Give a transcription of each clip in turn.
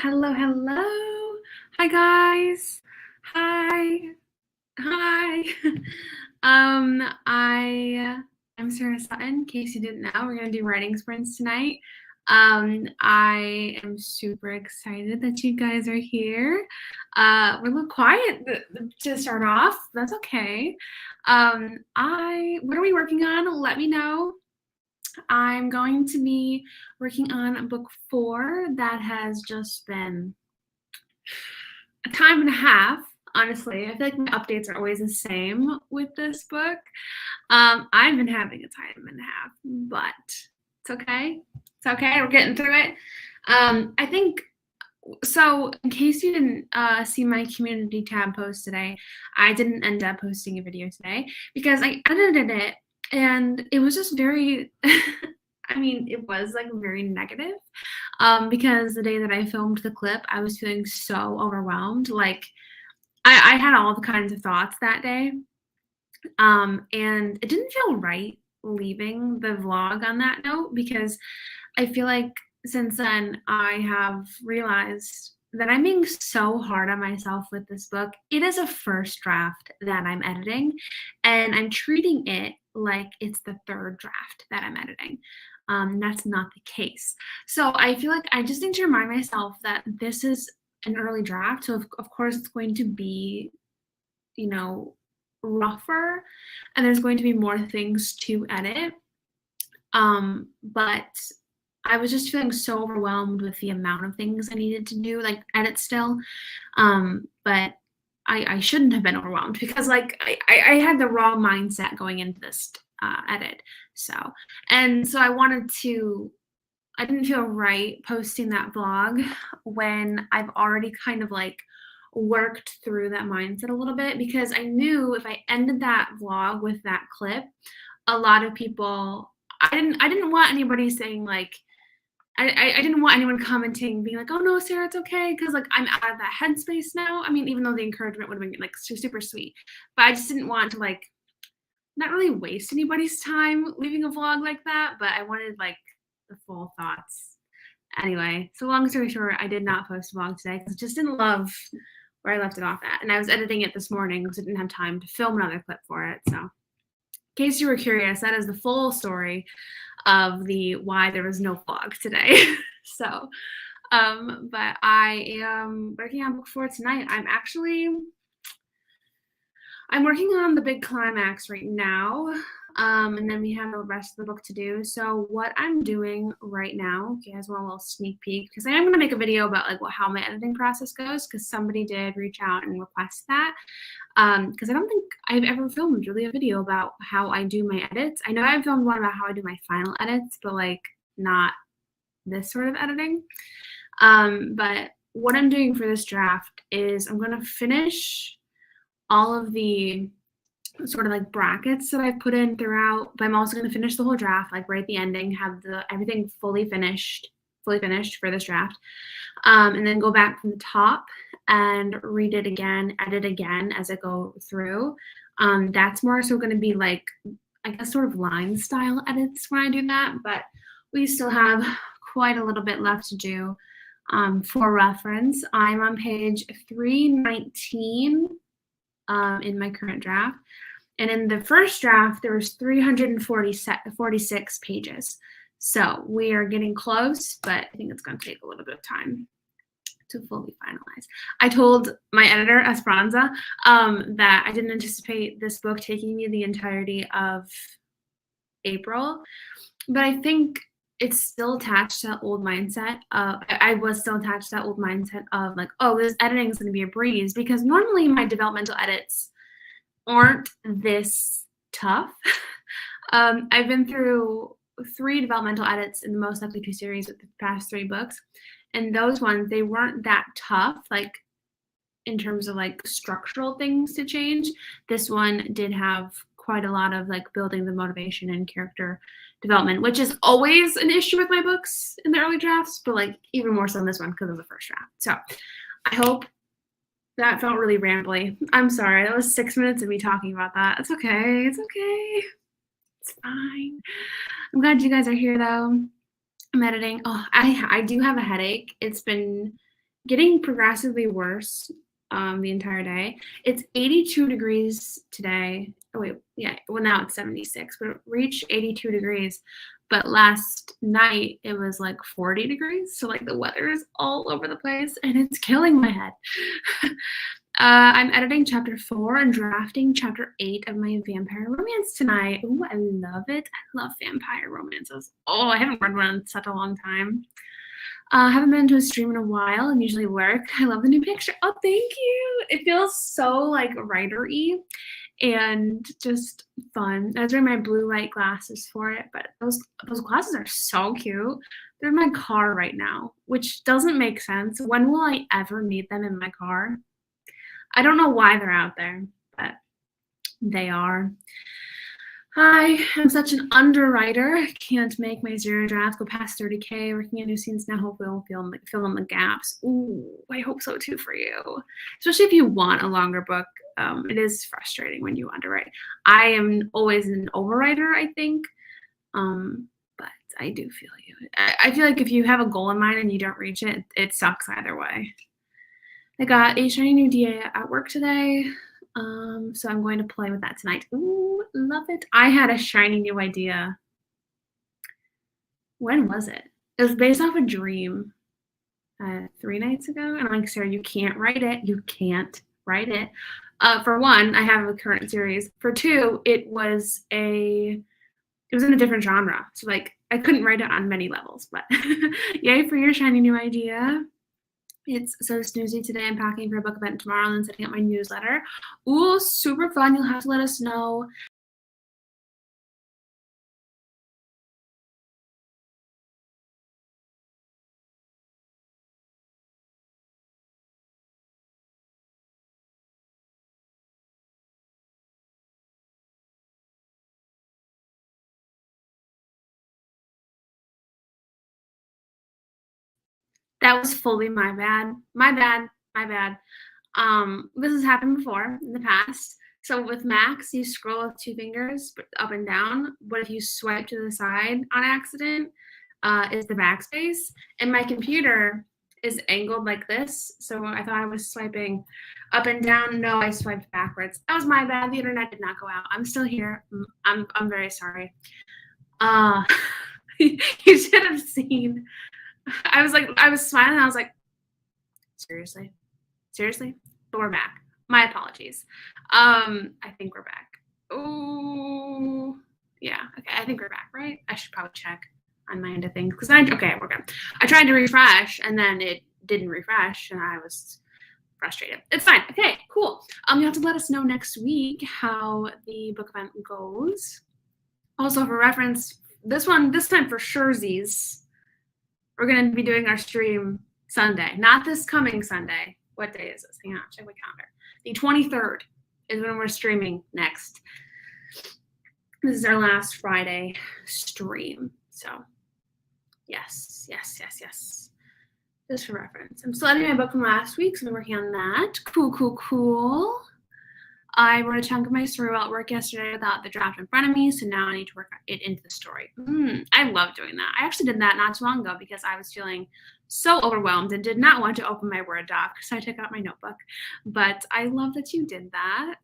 Hello. Hi, guys. Hi. Hi. I'm Sarah Sutton. In case you didn't know, we're gonna do writing sprints tonight. I am super excited that you guys are here. We're a little quiet to start off. That's okay. What are we working on? Let me know. I'm going to be working on book 4. That has just been a time and a half, honestly. I feel like my updates are always the same with this book. I've been having a time and a half, but it's okay. It's okay. We're getting through it. I think so. In case you didn't see my community tab post today, I didn't end up posting a video today because I edited it and it was just very I mean, it was like very negative because the day that I filmed the clip, I was feeling so overwhelmed. Like I had all the kinds of thoughts that day. And it didn't feel right leaving the vlog on that note because I feel like since then I have realized that I'm being so hard on myself with this book. It is a first draft that I'm editing, and I'm treating it like it's the third draft that I'm editing. That's not the case. So I feel like I just need to remind myself that this is an early draft. So of course it's going to be, rougher, and there's going to be more things to edit. But I was just feeling so overwhelmed with the amount of things I needed to do, like edit still. But I shouldn't have been overwhelmed because like I had the wrong mindset going into this edit. So I didn't feel right posting that vlog when I've already kind of like worked through that mindset a little bit, because I knew if I ended that vlog with that clip, a lot of people, I didn't want anybody saying like, I didn't want anyone commenting being like, oh no, Sarah, it's okay, because like I'm out of that headspace now. I mean, even though the encouragement would have been like super sweet, but I just didn't want to like not really waste anybody's time leaving a vlog like that, but I wanted like the full thoughts. Anyway, so long story short, I did not post a vlog today because I just didn't love where I left it off at. And I was editing it this morning because I didn't have time to film another clip for it. So in case you were curious, that is the full story of the why there was no vlog today. So, but I am working on book 4 tonight. I'm working on the big climax right now, and then we have the rest of the book to do. So what I'm doing right now, if you guys want a little sneak peek, because I am going to make a video about like how my editing process goes, because somebody did reach out and request that, because I don't think I've ever filmed really a video about how I do my edits. I know I've filmed one about how I do my final edits, but like not this sort of editing. But what I'm doing for this draft is I'm going to finish all of the sort of like brackets that I've put in throughout, but I'm also going to finish the whole draft, like right at the ending, have everything fully finished for this draft, and then go back from the top and read it again, edit again as I go through. That's more so going to be like, I guess, sort of line style edits when I do that, but we still have quite a little bit left to do. For reference, I'm on page 319 in my current draft. And in the first draft, there was 346 pages. So we are getting close, but I think it's going to take a little bit of time to fully finalize. I told my editor, Esperanza, that I didn't anticipate this book taking me the entirety of April, but I think it's still attached to that old mindset. I was still attached to that old mindset of like, oh, this editing is going to be a breeze, because normally my developmental edits aren't this tough. I've been through 3 developmental edits in the Most Likely To series with the past 3 books, and those ones, they weren't that tough, like in terms of like structural things to change. This one did have quite a lot of like building the motivation and character development, which is always an issue with my books in the early drafts, but like even more so in this one because of the first draft. So I hope that felt really rambly. I'm sorry, that was 6 minutes of me talking about that. It's okay, it's okay. It's fine. I'm glad you guys are here though. I'm editing. Oh, I do have a headache. It's been getting progressively worse the entire day. It's 82 degrees today. Oh wait, yeah, well now it's 76, but it reached 82 degrees. But last night it was like 40 degrees. So like the weather is all over the place and it's killing my head. I'm editing chapter 4 and drafting chapter 8 of my vampire romance tonight. Ooh, I love it. I love vampire romances. Oh, I haven't read one in such a long time. Haven't been to a stream in a while and usually work. I love the new picture. Oh, thank you. It feels so like writer-y and just fun. I was wearing my blue light glasses for it, but those glasses are so cute. They're in my car right now, which doesn't make sense. When will I ever need them in my car? I don't know why they're out there, but they are. I am such an underwriter. Can't make my zero drafts go past 30K. Working on new scenes now. Hopefully we'll fill in the gaps. Ooh, I hope so too for you. Especially if you want a longer book. It is frustrating when you underwrite. I am always an overwriter, I think. But I do feel you. I feel like if you have a goal in mind and you don't reach it, it sucks either way. I got a shiny new DA at work today. So I'm going to play with that tonight. Ooh, love it. I had a shiny new idea. When was it? It was based off a dream 3 nights ago. And I'm like, Sarah, you can't write it. You can't write it. For one, I have a current series. For two, it was in a different genre. So like I couldn't write it on many levels, but yay for your shiny new idea. It's so snoozy today. I'm packing for a book event tomorrow and then setting up my newsletter. Ooh, super fun. You'll have to let us know. That was fully my bad. My bad. My bad. This has happened before in the past. So with Macs, you scroll with 2 fingers up and down. But if you swipe to the side on accident, is the backspace. And my computer is angled like this. So I thought I was swiping up and down. No, I swiped backwards. That was my bad. The internet did not go out. I'm still here. I'm very sorry. You should have seen. I was smiling. I was like, seriously? But we're back. My apologies. I think we're back. Oh, yeah. Okay, I think we're back, right? I should probably check on my end of things because okay, we're good. I tried to refresh and then it didn't refresh, and I was frustrated. It's fine. Okay, cool. You have to let us know next week how the book event goes. Also, for reference, this time for surezies, we're going to be doing our stream Sunday, not this coming Sunday. What day is this? Hang on, check my calendar. The 23rd is when we're streaming next. This is our last Friday stream. So, yes. Just for reference. I'm still editing my book from last week, so I'm working on that. Cool. I wrote a chunk of my story while at work yesterday without the draft in front of me, so now I need to work it into the story. I love doing that. I actually did that not too long ago because I was feeling so overwhelmed and did not want to open my Word doc, so I took out my notebook. But I love that you did that.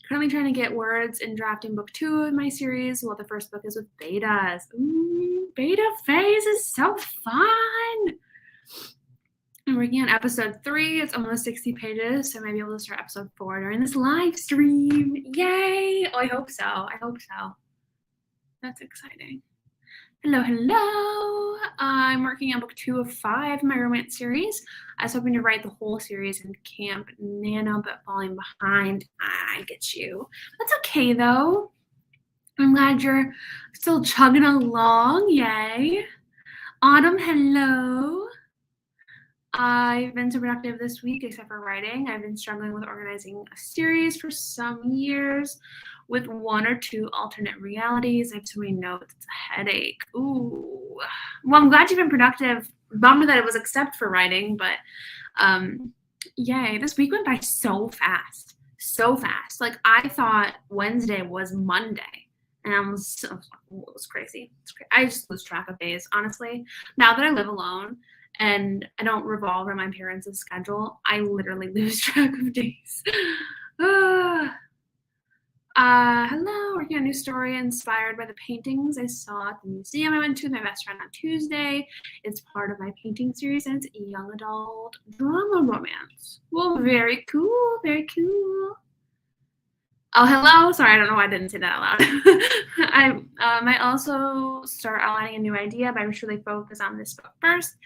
Currently trying to get words in drafting book 2 of my series, while the first book is with betas. Beta phase is so fun. I'm working on episode 3. It's almost 60 pages, so I might be able to start episode 4 during this live stream. Yay! Oh, I hope so. That's exciting. Hello. I'm working on book 2 of 5 in my romance series. I was hoping to write the whole series in Camp Nano, but falling behind. I get you. That's okay, though. I'm glad you're still chugging along. Yay. Autumn, hello. I've been so productive this week, except for writing. I've been struggling with organizing a series for some years with 1 or 2 alternate realities. I have so many notes. It's a headache. Ooh. Well, I'm glad you've been productive. Bummed that it was accepted for writing, but yay. This week went by so fast. Like, I thought Wednesday was Monday. And it was crazy. I just lose track of days, honestly. Now that I live alone, and I don't revolve around my parents' schedule. I literally lose track of days. Hello, working on a new story inspired by the paintings I saw at the museum I went to with my best friend on Tuesday. It's part of my painting series and it's a young adult drama romance. Well, very cool, very cool. Oh, hello. Sorry, I don't know why I didn't say that out loud. I might also start outlining a new idea, but I should really focus on this book first.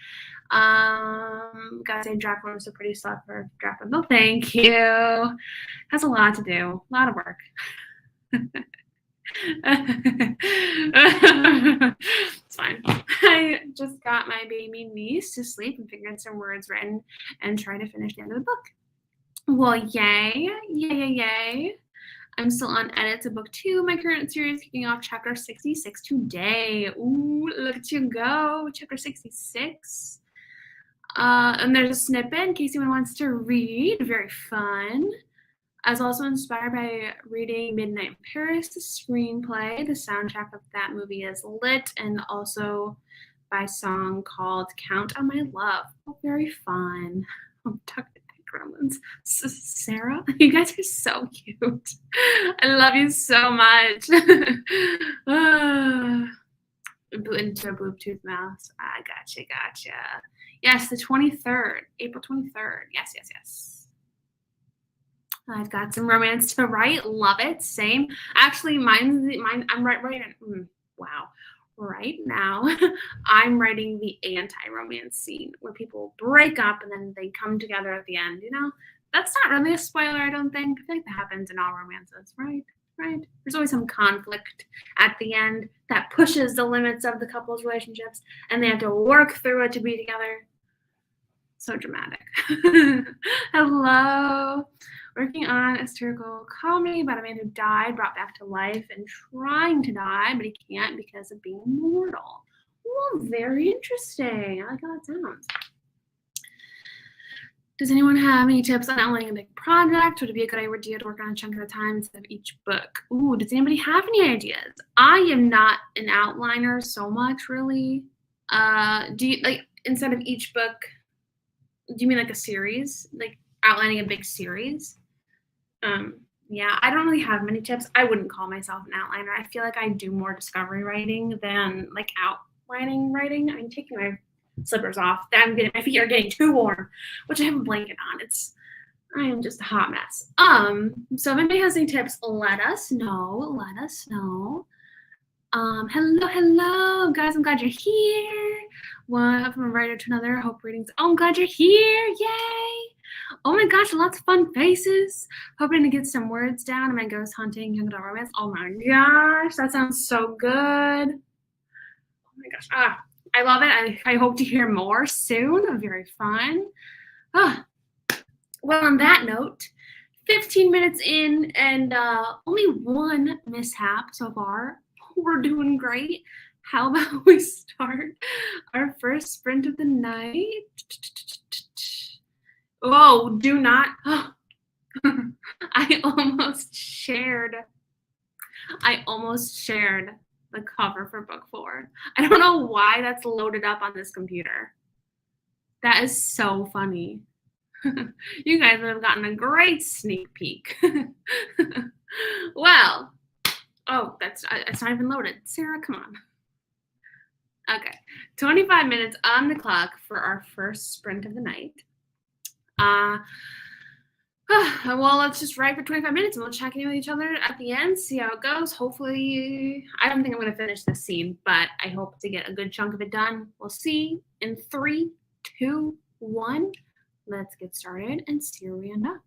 Gotta say, draft one was a pretty slow for draft one. No, thank you. Has a lot to do, a lot of work. It's fine. I just got my baby niece to sleep and figured some words written and try to finish the end of the book. Well, yay, yay. I'm still on edits of book 2, my current series, kicking off chapter 66 today. Ooh, look at you go, chapter 66. And there's a snippet in case anyone wants to read. Very fun. I was also inspired by reading Midnight in Paris, the screenplay. The soundtrack of that movie is lit, and also by a song called Count on My Love. Oh, very fun. I'm talking to gremlins. Sarah, you guys are so cute. I love you so much. Into a boob tooth mouse. I gotcha. Yes, the 23rd, April 23rd. Yes. I've got some romance to write. Love it. Same. Actually, mine. I'm right. Wow. Right now, I'm writing the anti-romance scene where people break up and then they come together at the end. You know, that's not really a spoiler. I don't think. I think that happens in all romances, right? Right. There's always some conflict at the end that pushes the limits of the couple's relationships, and they have to work through it to be together. So dramatic. Hello. Working on a historical comedy about a man who died, brought back to life, and trying to die, but he can't because of being immortal. Well, very interesting. I like how that sounds. Does anyone have any tips on outlining a big project? Would it be a good idea to work on a chunk at a time instead of each book? Ooh, does anybody have any ideas? I am not an outliner so much, really. Do you, like, instead of each book, do you mean like a series? Like outlining a big series? Yeah, I don't really have many tips. I wouldn't call myself an outliner. I feel like I do more discovery writing than like outlining writing. I'm taking my slippers off. My feet are getting too warm, which I have a blanket on. I am just a hot mess. So if anybody has any tips, let us know. Hello, guys. I'm glad you're here. One from a writer to another. Hope readings. Oh, I'm glad you're here. Yay. Oh my gosh, lots of fun faces. Hoping to get some words down. Am I ghost hunting, young adult romance? Oh my gosh, that sounds so good. Oh my gosh. I love it. I hope to hear more soon. Very fun. Well, on that note, 15 minutes in and only one mishap so far. We're doing great. How about we start our first sprint of the night? Oh, do not. I almost shared the cover for book 4. I don't know why that's loaded up on this computer. That is so funny. You guys have gotten a great sneak peek. Well, oh, it's not even loaded. Sarah, come on. Okay, 25 minutes on the clock for our first sprint of the night. Well, let's just write for 25 minutes and we'll check in with each other at the end, see how it goes. Hopefully, I don't think I'm going to finish this scene, but I hope to get a good chunk of it done. We'll see in 3, 2, 1. Let's get started and see where we end up.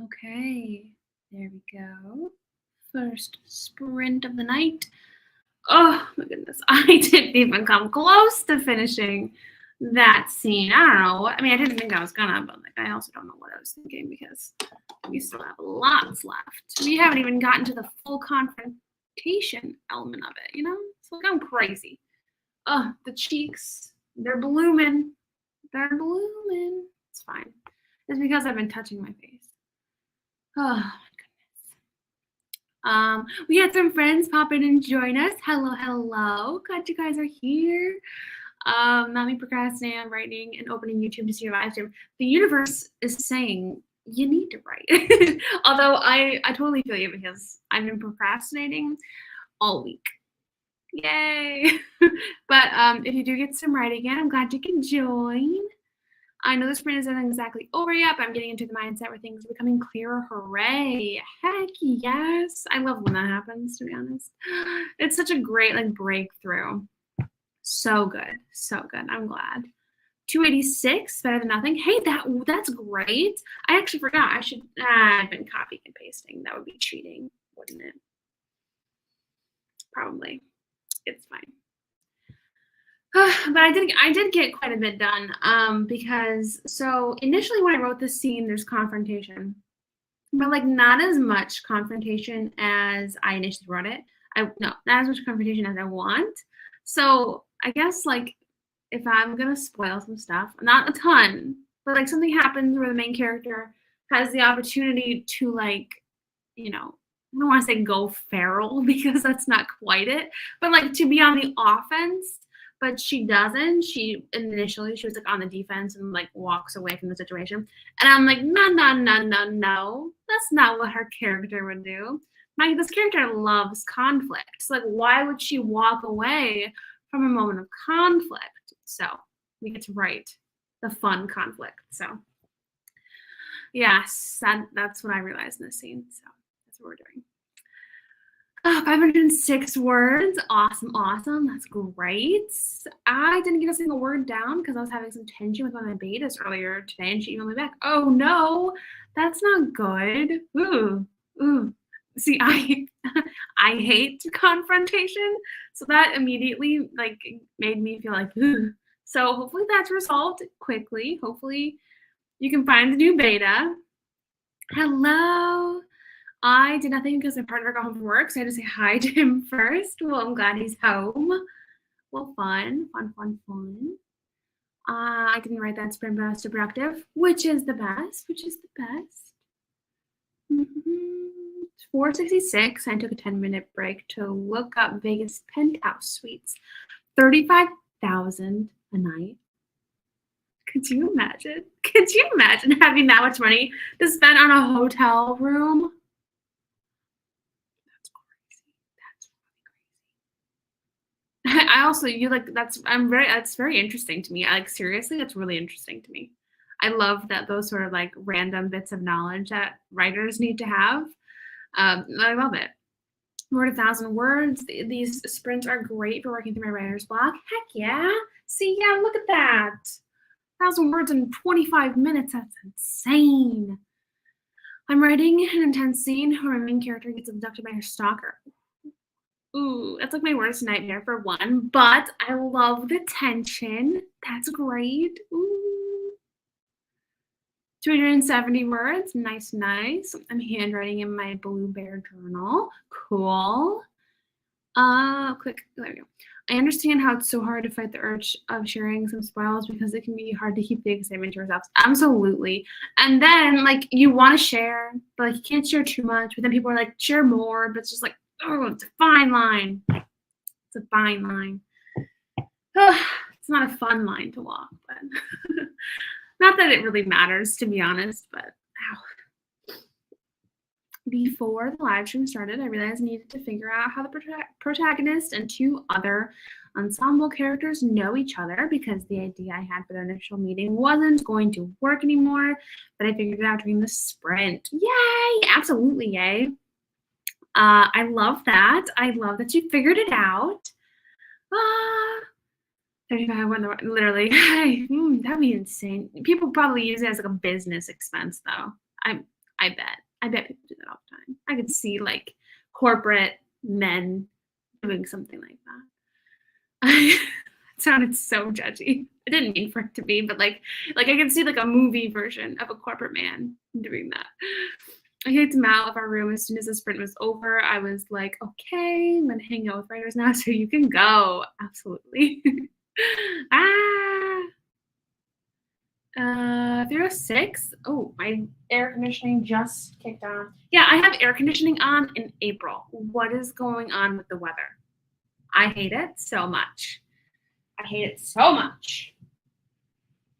Okay, there we go. First sprint of the night. Oh my goodness, I didn't even come close to finishing that scene. I don't know. I mean, I didn't think I was gonna, but like, I also don't know what I was thinking because we still have lots left. We haven't even gotten to the full confrontation element of it, you know? It's like I'm crazy. Oh, the cheeks, they're blooming. They're blooming. It's fine. It's because I've been touching my face. Oh my goodness. We had some friends pop in and join us. Hello, hello. Glad you guys are here. Not me procrastinating on writing and opening YouTube to see your live stream. The universe is saying you need to write. Although I totally feel you because I've been procrastinating all week. Yay! But if you do get some writing in, I'm glad you can join. I know the sprint isn't exactly over yet, but I'm getting into the mindset where things are becoming clearer. Hooray! Heck yes! I love when that happens, to be honest. It's such a great like breakthrough. So good. So good. I'm glad. 286, better than nothing. Hey, that's great. I actually forgot. I've been copying and pasting. That would be cheating, wouldn't it? Probably. It's fine. But I did get quite a bit done because so initially when I wrote this scene, there's confrontation, but like not as much confrontation as I initially wrote it. Not as much confrontation as I want. So I guess like if I'm gonna spoil some stuff, not a ton, but like something happens where the main character has the opportunity to like, you know, I don't want to say go feral because that's not quite it, but like to be on the offense. But she doesn't. Initially she was like on the defense and like walks away from the situation. And I'm like, no. That's not what her character would do. This character loves conflict. So like, why would she walk away from a moment of conflict? So we get to write the fun conflict. So yes, that's what I realized in this scene. So that's what we're doing. 506 words. Awesome. That's great. I didn't get a single word down because I was having some tension with one of my betas earlier today, and she emailed me back. Oh no, that's not good. Ooh. See, I hate confrontation, so that immediately like made me feel like ooh. So hopefully that's resolved quickly. Hopefully you can find the new beta. Hello. I did nothing because my partner got home from work, so I had to say hi to him first. Well, I'm glad he's home. Well, fun. I didn't write that sprint, but I was super active, which is the best. 466. I took a 10-minute break to look up Vegas penthouse suites. 35,000 a night. Could you imagine? Having that much money to spend on a hotel room? I also that's very interesting to me. Like seriously, that's really interesting to me. I love that those sort of like random bits of knowledge that writers need to have. I love it. More than 1,000 words. These sprints are great for working through my writer's block. Heck yeah. See, yeah, look at that. 1,000 words in 25 minutes. That's insane. I'm writing an intense scene where my main character gets abducted by her stalker. Ooh, that's like my worst nightmare for one, but I love the tension. That's great. Ooh. 270 words. Nice. I'm handwriting in my Blue Bear journal. Cool. There we go. I understand how it's so hard to fight the urge of sharing some spoils because it can be hard to keep the excitement to ourselves. Absolutely. And then like you want to share, but like you can't share too much. But then people are like, share more, but it's just like, oh, it's a fine line. It's a fine line. It's not a fun line to walk, but not that it really matters, to be honest, but ow. Before the live stream started, I realized I needed to figure out how the protagonist and two other ensemble characters know each other because the idea I had for the initial meeting wasn't going to work anymore, but I figured it out during the sprint. Yay! Absolutely yay. I love that. I love that you figured it out. 35, literally. That'd be insane. People probably use it as like a business expense, though. I bet people do that all the time. I could see like corporate men doing something like that. It sounded so judgy. I didn't mean for it to be, but like I could see like a movie version of a corporate man doing that. I kicked him out of our room as soon as the sprint was over. I was like, okay, I'm gonna hang out with writers now, so you can go. Absolutely. 306. Oh, my air conditioning just kicked on. Yeah, I have air conditioning on in April. What is going on with the weather? I hate it so much. I hate it so much.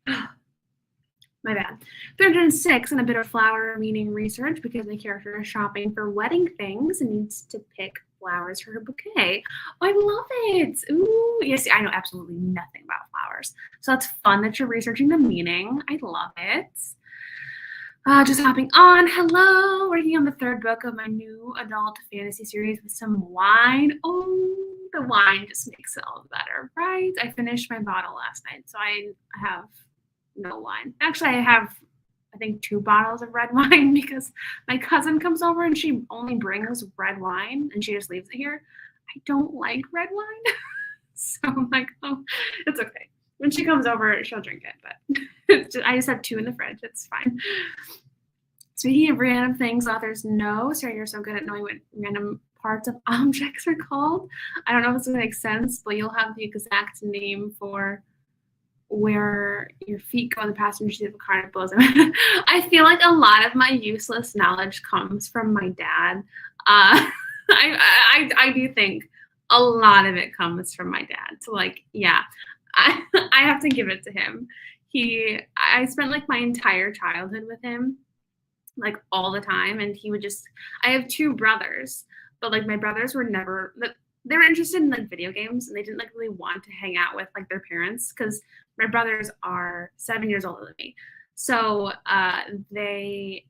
My bad. 306 and a bit of flower meaning research because my character is shopping for wedding things and needs to pick flowers for her bouquet. Oh, I love it. Ooh, yes, I know absolutely nothing about flowers. So it's fun that you're researching the meaning. I love it. Just hopping on. Hello. Working on the third book of my new adult fantasy series with some wine. Oh, the wine just makes it all better, right? I finished my bottle last night, so I have no wine. Actually, I have, I think, 2 bottles of red wine because my cousin comes over and she only brings red wine and she just leaves it here. I don't like red wine. So I'm like, oh, it's okay. When she comes over, she'll drink it, but I just have 2 in the fridge. It's fine. Speaking of random things authors know, Sarah, you're so good at knowing what random parts of objects are called. I don't know if it's going to make sense, but you'll have the exact name for where your feet go in the passenger seat of a car and it blows them. I feel like a lot of my useless knowledge comes from my dad. I do think a lot of it comes from my dad. So like, yeah, I have to give it to him. I spent like my entire childhood with him, like all the time. And he would I have 2 brothers, but like my brothers were never, they were interested in like video games and they didn't like really want to hang out with like their parents because my brothers are 7 years older than me. So they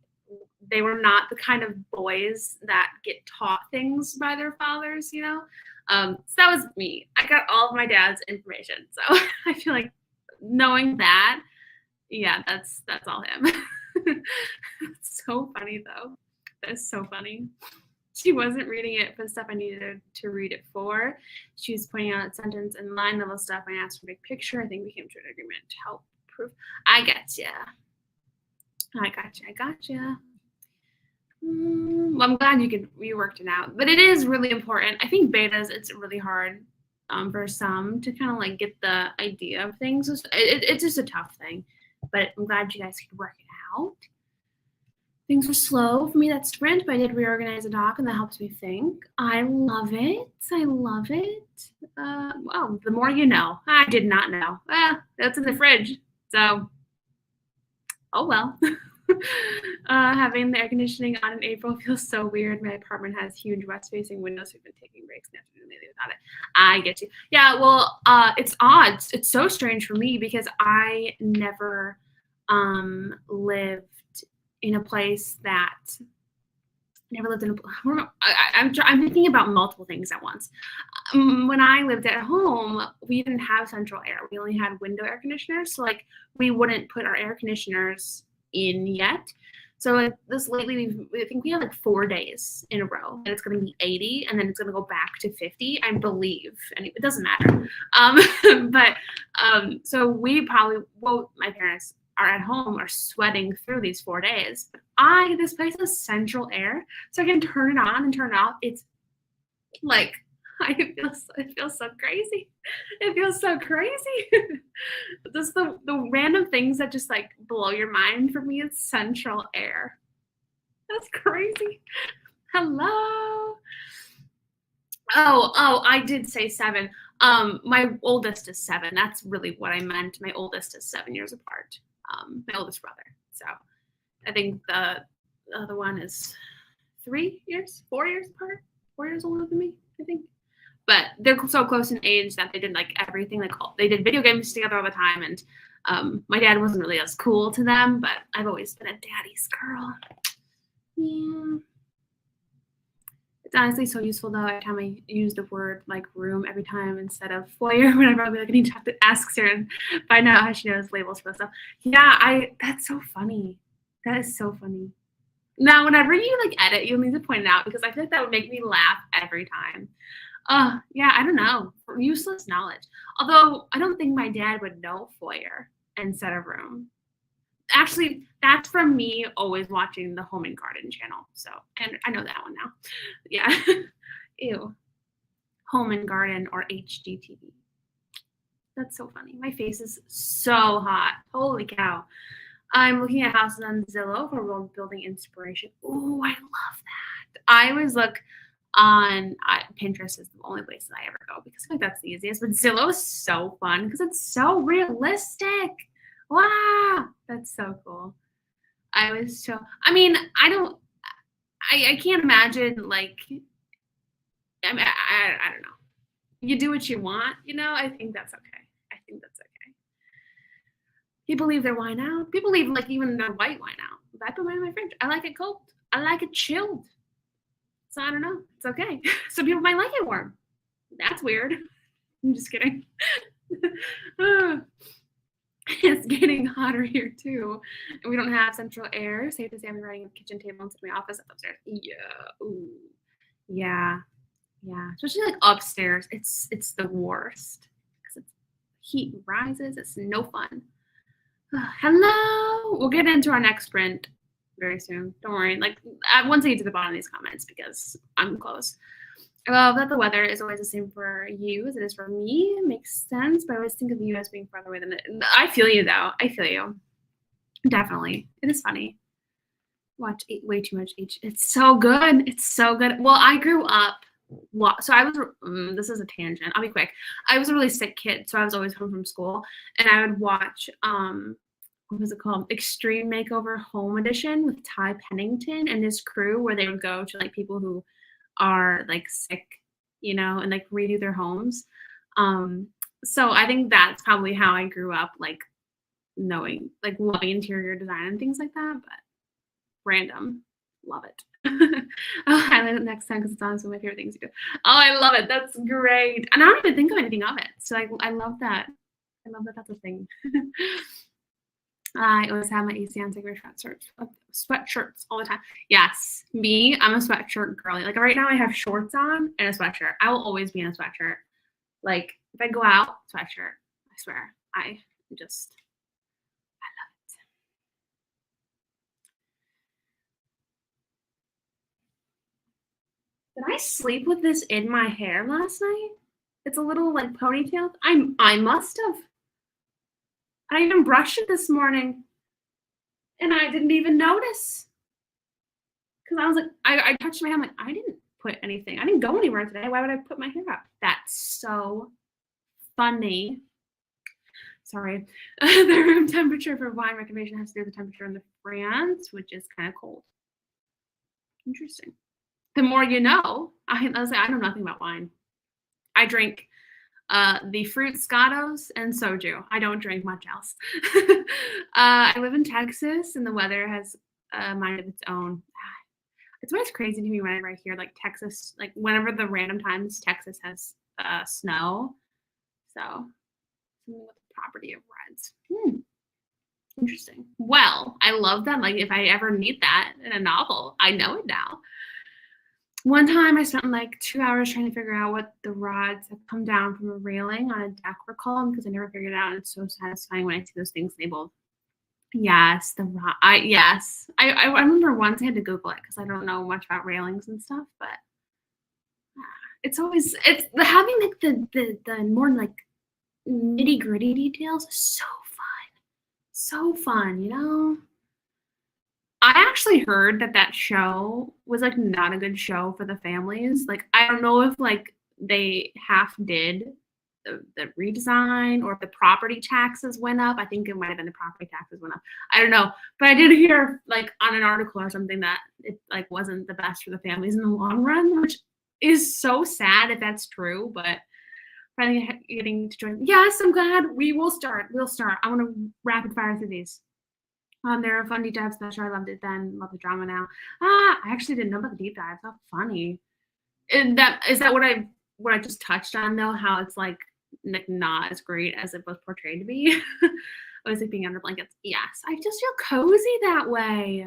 were not the kind of boys that get taught things by their fathers, you know? So that was me. I got all of my dad's information. So I feel like knowing that, yeah, that's all him. It's so funny though. That's so funny. She wasn't reading it for the stuff I needed to read it for. She was pointing out sentence and line level stuff. I asked for a big picture. I think we came to an agreement to help prove. I gotcha. Well, I'm glad you worked it out. But it is really important. I think betas, it's really hard for some to kind of like get the idea of things. It's just a tough thing. But I'm glad you guys could work it out. Things were slow for me that sprint, but I did reorganize the doc, and that helps me think. I love it. Well, the more you know. I did not know. That's in the fridge. So, oh well. Having the air conditioning on in April feels so weird. My apartment has huge west-facing windows. We've been taking breaks in the afternoon lately without it. I get you. Yeah, well, it's odd. It's so strange for me because I never lived in a place that never lived in I'm thinking about multiple things at once. When I lived at home, we didn't have central air. We only had window air conditioners. So like we wouldn't put our air conditioners in yet. So this lately, I think we have like 4 days in a row and it's going to be 80 and then it's going to go back to 50, I believe. And it doesn't matter. So we probably, well, my parents are at home are sweating through these 4 days. This place has central air, so I can turn it on and turn it off. It's like, it feels so crazy. It feels so crazy. Just the random things that just like blow your mind for me is central air. That's crazy. Hello. Oh, I did say 7. My oldest is 7. That's really what I meant. My oldest is 7 years apart. My oldest brother. So I think the other one is 4 years apart, 4 years older than me, I think. But they're so close in age that they did like everything. Like they did video games together all the time. And my dad wasn't really as cool to them, but I've always been a daddy's girl. Yeah. It's honestly so useful though. Every time I use the word like room every time instead of foyer, whenever I'll be like, I need to have to ask her and find out how she knows labels for stuff. Yeah, that's so funny. That is so funny. Now, whenever you like edit, you'll need to point it out because I feel like that would make me laugh every time. Yeah, I don't know. Useless knowledge. Although I don't think my dad would know foyer instead of room. Actually, that's from me always watching the Home and Garden channel. So, and I know that one now. Yeah. Ew. Home and Garden or HGTV. That's so funny. My face is so hot. Holy cow. I'm looking at houses on Zillow for world building inspiration. Ooh, I love that. I always look on Pinterest is the only place that I ever go because I think that's the easiest. But Zillow is so fun because it's so realistic. Wow, that's so cool. I mean, I can't imagine like, I mean, I don't know. You do what you want, you know? I think that's okay. I think that's okay. People leave their wine out. People leave like even their white wine out. If I put mine in my fridge, I like it cold. I like it chilled. So I don't know. It's okay. Some people might like it warm. That's weird. I'm just kidding. It's getting hotter here too. And we don't have central air. Safe to say I'm running a kitchen table into my office upstairs. Yeah. Ooh. Yeah. Yeah. Especially like upstairs. It's the worst. Because heat rises. It's no fun. Hello. We'll get into our next sprint very soon. Don't worry. Like once I get to the bottom of these comments because I'm close. I love that the weather is always the same for you as it is for me. It makes sense, but I always think of the U.S. being farther away than it. I feel you though. I feel you. Definitely. It is funny. Watch way too much H. It's so good. It's so good. Well, I grew up. So I was. This is a tangent. I'll be quick. I was a really sick kid, so I was always home from school, and I would watch. What was it called? Extreme Makeover Home Edition with Ty Pennington and his crew, where they would go to like people who are like sick, you know, and like redo their homes. So I think that's probably how I grew up, like knowing, like loving interior design and things like that. But random, love it. I'll highlight it next time because it's honestly my favorite things to do. Oh, I love it. That's great. And I don't even think of anything of it. So I love that. I love that that's a thing. I always have my AC on, taking my sweatshirts all the time. Yes, me, I'm a sweatshirt girly. Like right now I have shorts on and a sweatshirt. I will always be in a sweatshirt. Like if I go out, sweatshirt. I swear. I love it. Did I sleep with this in my hair last night? It's a little like ponytail. I must have. I even brushed it this morning. And I didn't even notice. Because I was like, I touched my hair. I'm like, I didn't put anything. I didn't go anywhere today. Why would I put my hair up? That's so funny. Sorry. The room temperature for wine recommendation has to do with the temperature in the France, which is kind of cold. Interesting. The more you know. I was like, I know nothing about wine. I drink the fruit scottos and soju. I don't drink much else. I live in Texas, and the weather has a mind of its own. It's always crazy to me whenever I hear like Texas, like whenever the random times Texas has snow. So something with the property of reds. Interesting. Well, I love that. Like if I ever need that in a novel, I know it now. One time I spent like 2 hours trying to figure out what the rods that come down from a railing on a deck were called because I never figured it out. And it's so satisfying when I see those things labeled. Yes, the rod. Yes. I remember once I had to Google it because I don't know much about railings and stuff, but it's having like the more like nitty gritty details is so fun. So fun, you know? I actually heard that show was like not a good show for the families. Like I don't know if like they half did the redesign or if the property taxes went up. I think it might have been the property taxes went up. I don't know, but I did hear like on an article or something that it like wasn't the best for the families in the long run, which is so sad if that's true. But finally getting to join. Yes, I'm glad. We'll start. I want to rapid fire through these. They're a fun deep dive special. I loved it then. Love the drama now. I actually didn't know about the deep dive. How funny. And is that what I just touched on though? How it's like not as great as it was portrayed to be. I was like being under blankets. Yes, I just feel cozy that way.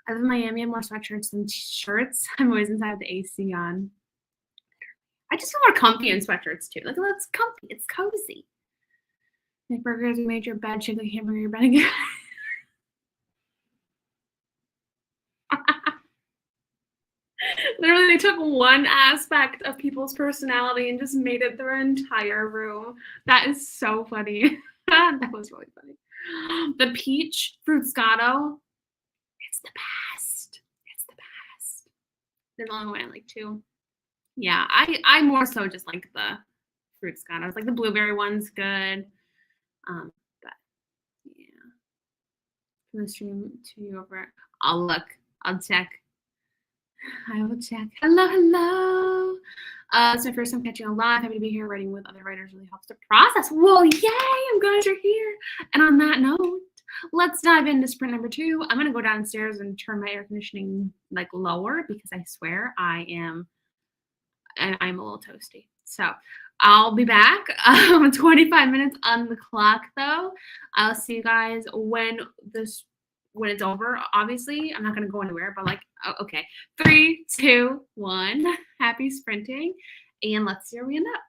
I live in Miami, I have more sweatshirts than shirts. I'm always inside with the AC on. I just feel more comfy in sweatshirts too. Like, it's comfy, it's cozy. Make burgers, you made your bed, chicken hamburger your bed again. Literally, they took one aspect of people's personality and just made it their entire room. That is so funny. That was really funny. The peach fruscato, it's the best. It's the best. There's only one I like too. Yeah, I more so just like the fruscatos. Like the blueberry one's good. But yeah, from the stream to you over. I'll look. I'll check. I will check. Hello, hello. It's my first time catching a live. Happy to be here. Writing with other writers really helps to process. Well, yay! I'm glad you're here. And on that note, let's dive into sprint number 2. I'm gonna go downstairs and turn my air conditioning like lower because I swear I'm a little toasty. So I'll be back. 25 minutes on the clock though. I'll see you guys when it's over. Obviously, I'm not gonna go anywhere, but like, okay, 3, 2, 1. Happy sprinting, and let's see where we end up.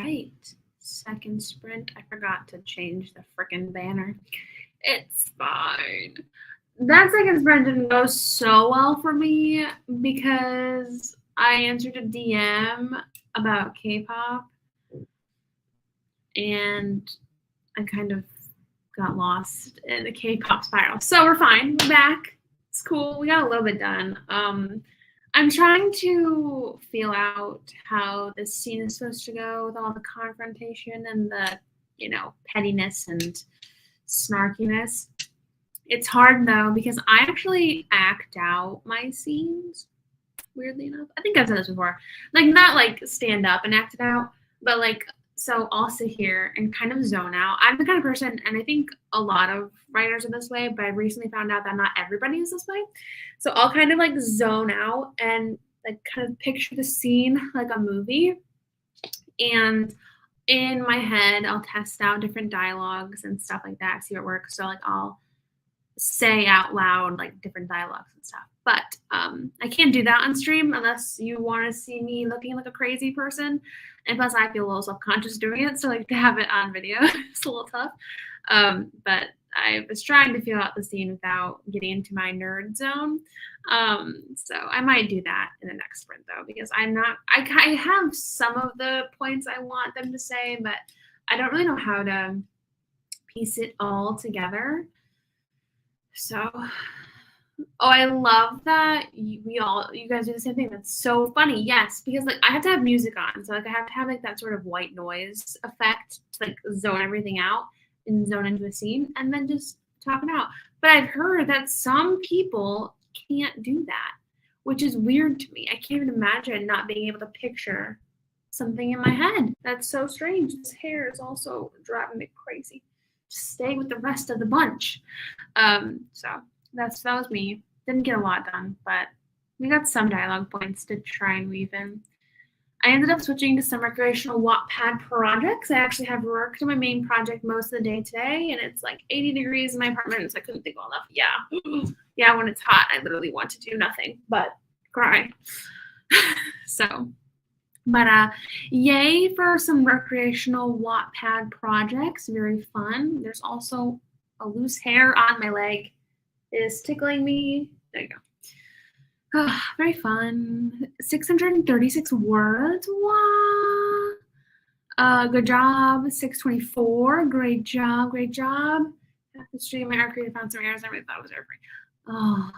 right. Second sprint. I forgot to change the frickin' banner. It's fine. That second sprint didn't go so well for me because I answered a DM about K-pop and I kind of got lost in the K-pop spiral. So we're fine. We're back. It's cool. We got a little bit done. I'm trying to feel out how this scene is supposed to go with all the confrontation and the, pettiness and snarkiness. It's hard though because I actually act out my scenes. Weirdly enough, I think I've said this before. Like not like stand up and act it out, but like so I'll sit here and kind of zone out. I'm the kind of person, and I think a lot of writers are this way, but I recently found out that not everybody is this way. So I'll kind of like zone out and like kind of picture the scene like a movie, and in my head I'll test out different dialogues and stuff like that, see what works. So like I'll say out loud like different dialogues and stuff, but I can't do that on stream unless you want to see me looking like a crazy person, and plus I feel a little self-conscious doing it, so like to have it on video it's a little tough. But I was trying to feel out the scene without getting into my nerd zone, so I might do that in the next sprint though, because I have some of the points I want them to say, but I don't really know how to piece it all together. So, I love that you guys do the same thing. That's so funny. Yes, because like I have to have music on, so like I have to have like that sort of white noise effect to like zone everything out and zone into a scene, and then just talk it out. But I've heard that some people can't do that, which is weird to me. I can't even imagine not being able to picture something in my head. That's so strange. This hair is also driving me crazy. Stay with the rest of the bunch. So that was me. Didn't get a lot done, but we got some dialogue points to try and weave in. I ended up switching to some recreational Wattpad projects. I actually have worked on my main project most of the day today, and it's like 80 degrees in my apartment, so I couldn't think well enough. Yeah. Yeah, when it's hot, I literally want to do nothing but cry. But yay for some recreational Wattpad projects. Very fun. There's also a loose hair on my leg. It is tickling me. There you go. Oh, very fun. 636 words. Wow. Good job. 624. Great job. Great job. After stream, my creative found some errors. I really thought it was error free. Oh,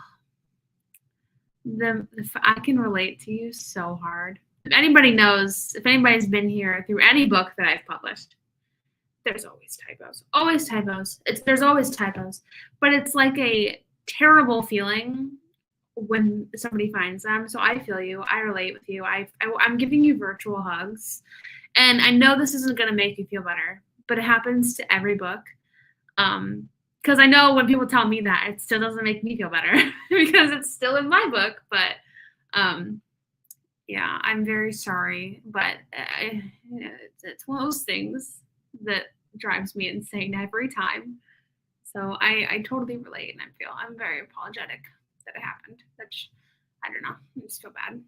I can relate to you so hard. If anybody knows, if anybody's been here through any book that I've published, there's always typos. Always typos. There's always typos. But it's like a terrible feeling when somebody finds them. So I feel you. I relate with you. I'm giving you virtual hugs. And I know this isn't going to make you feel better, but it happens to every book. Because I know when people tell me that, it still doesn't make me feel better because it's still in my book. But yeah, I'm very sorry, but it's one of those things that drives me insane every time. So I totally relate, and I'm very apologetic that it happened. Which I don't know, I just feel bad,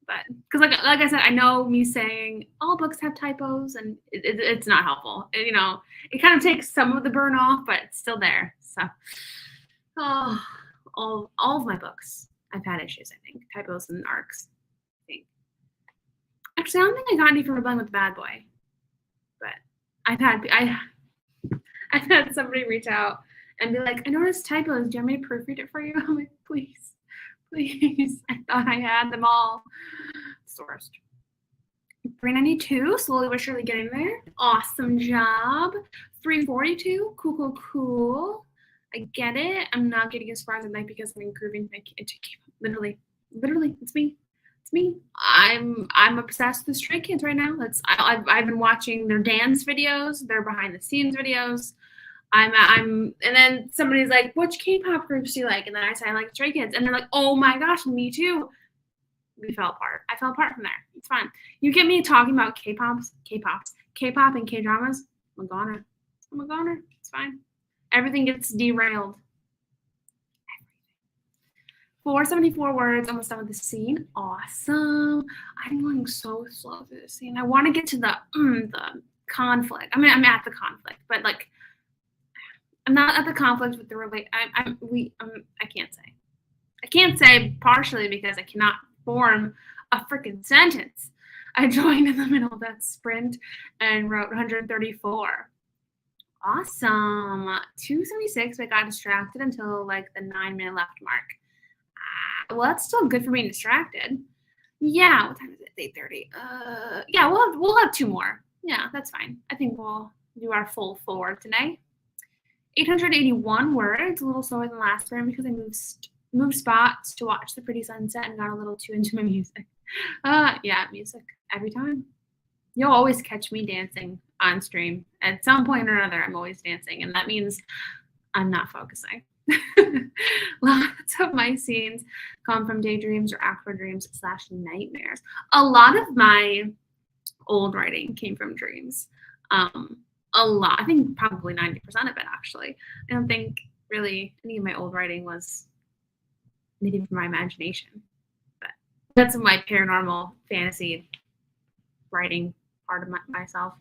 but because like I said, I know me saying all books have typos, and it's not helpful. And, it kind of takes some of the burn off, but it's still there. So all of my books, I've had issues. I think typos and arcs. Actually, I don't think I got any from Rebelling with the Bad Boy, but I've had somebody reach out and be like, I noticed typos. Do you want me to proofread it for you? I'm like, please. I thought I had them all. It's the worst. 392, slowly but surely getting there. Awesome job. 342, cool. I get it. I'm not getting as far as I'd like because I'm improving my into literally, it's me. I'm obsessed with Stray Kids right now. I've been watching their dance videos, their behind the scenes videos. And then somebody's like, which K-pop groups do you like? And then I say I like Stray Kids, and they're like, oh my gosh, me too. We fell apart. I fell apart from there. It's fine. You get me talking about K-pop and K-dramas, I'm a goner. It's fine. Everything gets derailed. 474 words, almost done with the scene. Awesome. I'm going so slow through the scene. I want to get to the conflict. I mean, I'm at the conflict, but like, I'm not at the conflict with the I can't say. I can't say partially because I cannot form a freaking sentence. I joined in the middle of that sprint and wrote 134. Awesome. 276, but I got distracted until like the 9-minute left mark. Well, that's still good for being distracted. Yeah, what time is it? 8:30. Yeah, we'll have 2 more. Yeah, that's fine. I think we'll do our full 4 today. 881 words, a little slower than last round because I moved spots to watch the pretty sunset and got a little too into my music. Yeah, music every time. You'll always catch me dancing on stream. At some point or another, I'm always dancing, and that means I'm not focusing. Lots of my scenes come from daydreams or aqua dreams / nightmares. A lot of my old writing came from dreams. A lot. I think probably 90% of it, actually. I don't think really any of my old writing was anything from my imagination. But that's my paranormal fantasy writing part of myself.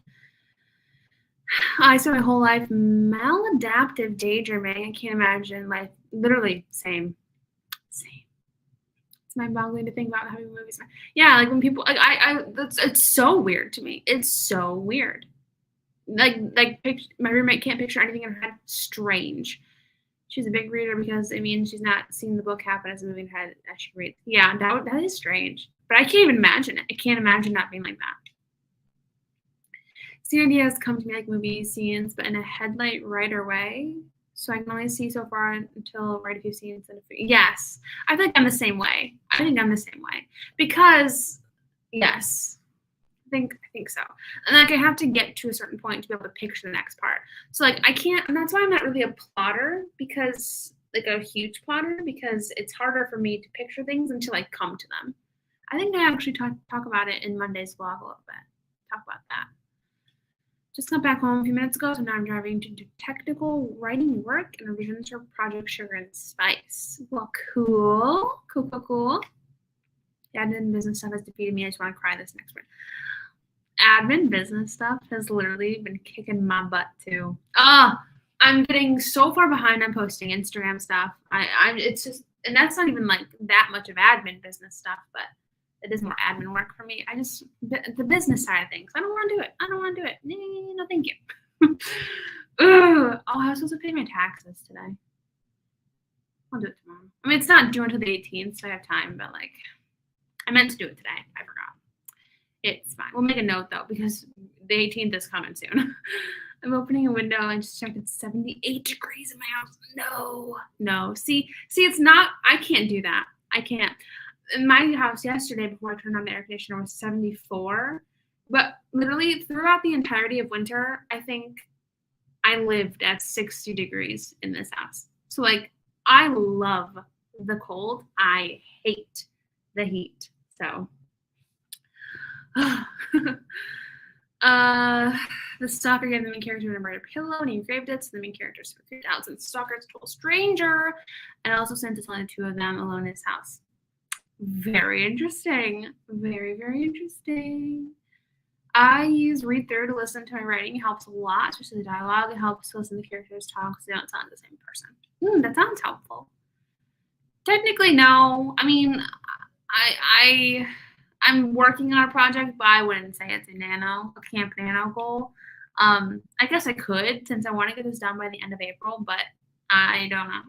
I spent my whole life maladaptive daydreaming. I can't imagine life. Literally, same. It's mind-boggling to think about having movies. Yeah, like when people, like it's so weird to me. It's so weird. Like my roommate can't picture anything in her head. Strange. She's a big reader because it means she's not seeing the book happen as a movie in her head as she reads. Yeah, that is strange. But I can't even imagine it. I can't imagine not being like that. Scene ideas come to me like movie scenes, but in a headlight writer way. So I can only see so far until write a few scenes. Yes, I feel like I'm the same way. Because, yes, I think so. And like I have to get to a certain point to be able to picture the next part. So like I can't, and that's why I'm not really a plotter, because like a huge plotter, because it's harder for me to picture things until I come to them. I think I actually talk about it in Monday's vlog a little bit. Talk about that. Just got back home a few minutes ago, so now I'm driving to do technical writing work and revisions for Project Sugar and Spice. Well, cool. The admin business stuff has defeated me. I just want to cry this next one. Admin business stuff has literally been kicking my butt too. I'm getting so far behind on posting Instagram stuff. It's just, and that's not even like that much of admin business stuff, but it is more admin work for me. The business side of things, I don't want to do it. No, thank you. I was supposed to pay my taxes today. I'll do it tomorrow. I mean, it's not due until the 18th, so I have time, but like, I meant to do it today. I forgot. It's fine. We'll make a note though, because the 18th is coming soon. I'm opening a window and just checked. It's 78 degrees in my house. No. See, it's not, I can't do that. I can't. In my house yesterday, before I turned on the air conditioner, was 74. But literally throughout the entirety of winter, I think I lived at 60 degrees in this house. So like, I love the cold. I hate the heat. So, the stalker gave the main character a murder pillow and he engraved it, so the main character is freaked out since the stalker is a total stranger, and also sent to only 2 of them alone in his house. Very interesting. Very, very interesting. I use read through to listen to my writing. It helps a lot, especially the dialogue. It helps to listen to the characters talk so they don't sound the same person. That sounds helpful. Technically, no. I mean, I'm working on a project, but I wouldn't say it's a camp nano goal. I guess I could, since I want to get this done by the end of April, but I don't know.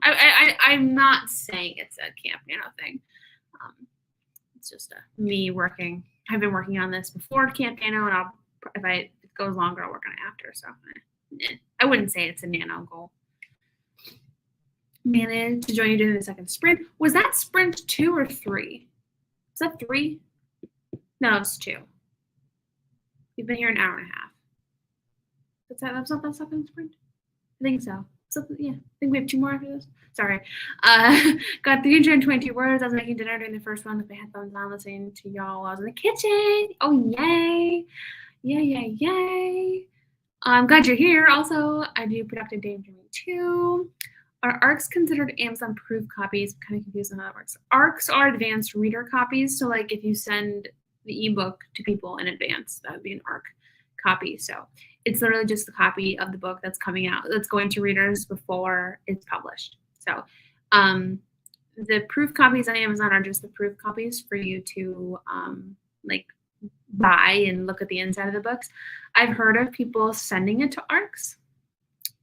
I'm not saying it's a camp nano thing. It's just me working. I've been working on this before Camp Nano, and if it goes longer, I'll work on it after. So I wouldn't say it's a nano goal. Managed to join you during the second sprint. Was that sprint 2 or 3? Is that 3? No, it's 2. You've been here an hour and a half. That's not that second sprint? I think so. Yeah, I think we have 2 more after this. Sorry. Got 322 words. I was making dinner during the first one with my headphones on, listening to y'all while I was in the kitchen. Oh, yay. Yay. I'm glad you're here. Also, I do productive daydreaming too. Are ARCs considered Amazon proof copies? I'm kind of confused on how that works. ARCs are advanced reader copies. So like if you send the ebook to people in advance, that would be an ARC copy. So it's literally just the copy of the book that's coming out, that's going to readers before it's published. So the proof copies on Amazon are just the proof copies for you to like buy and look at the inside of the books. I've heard of people sending it to ARCs,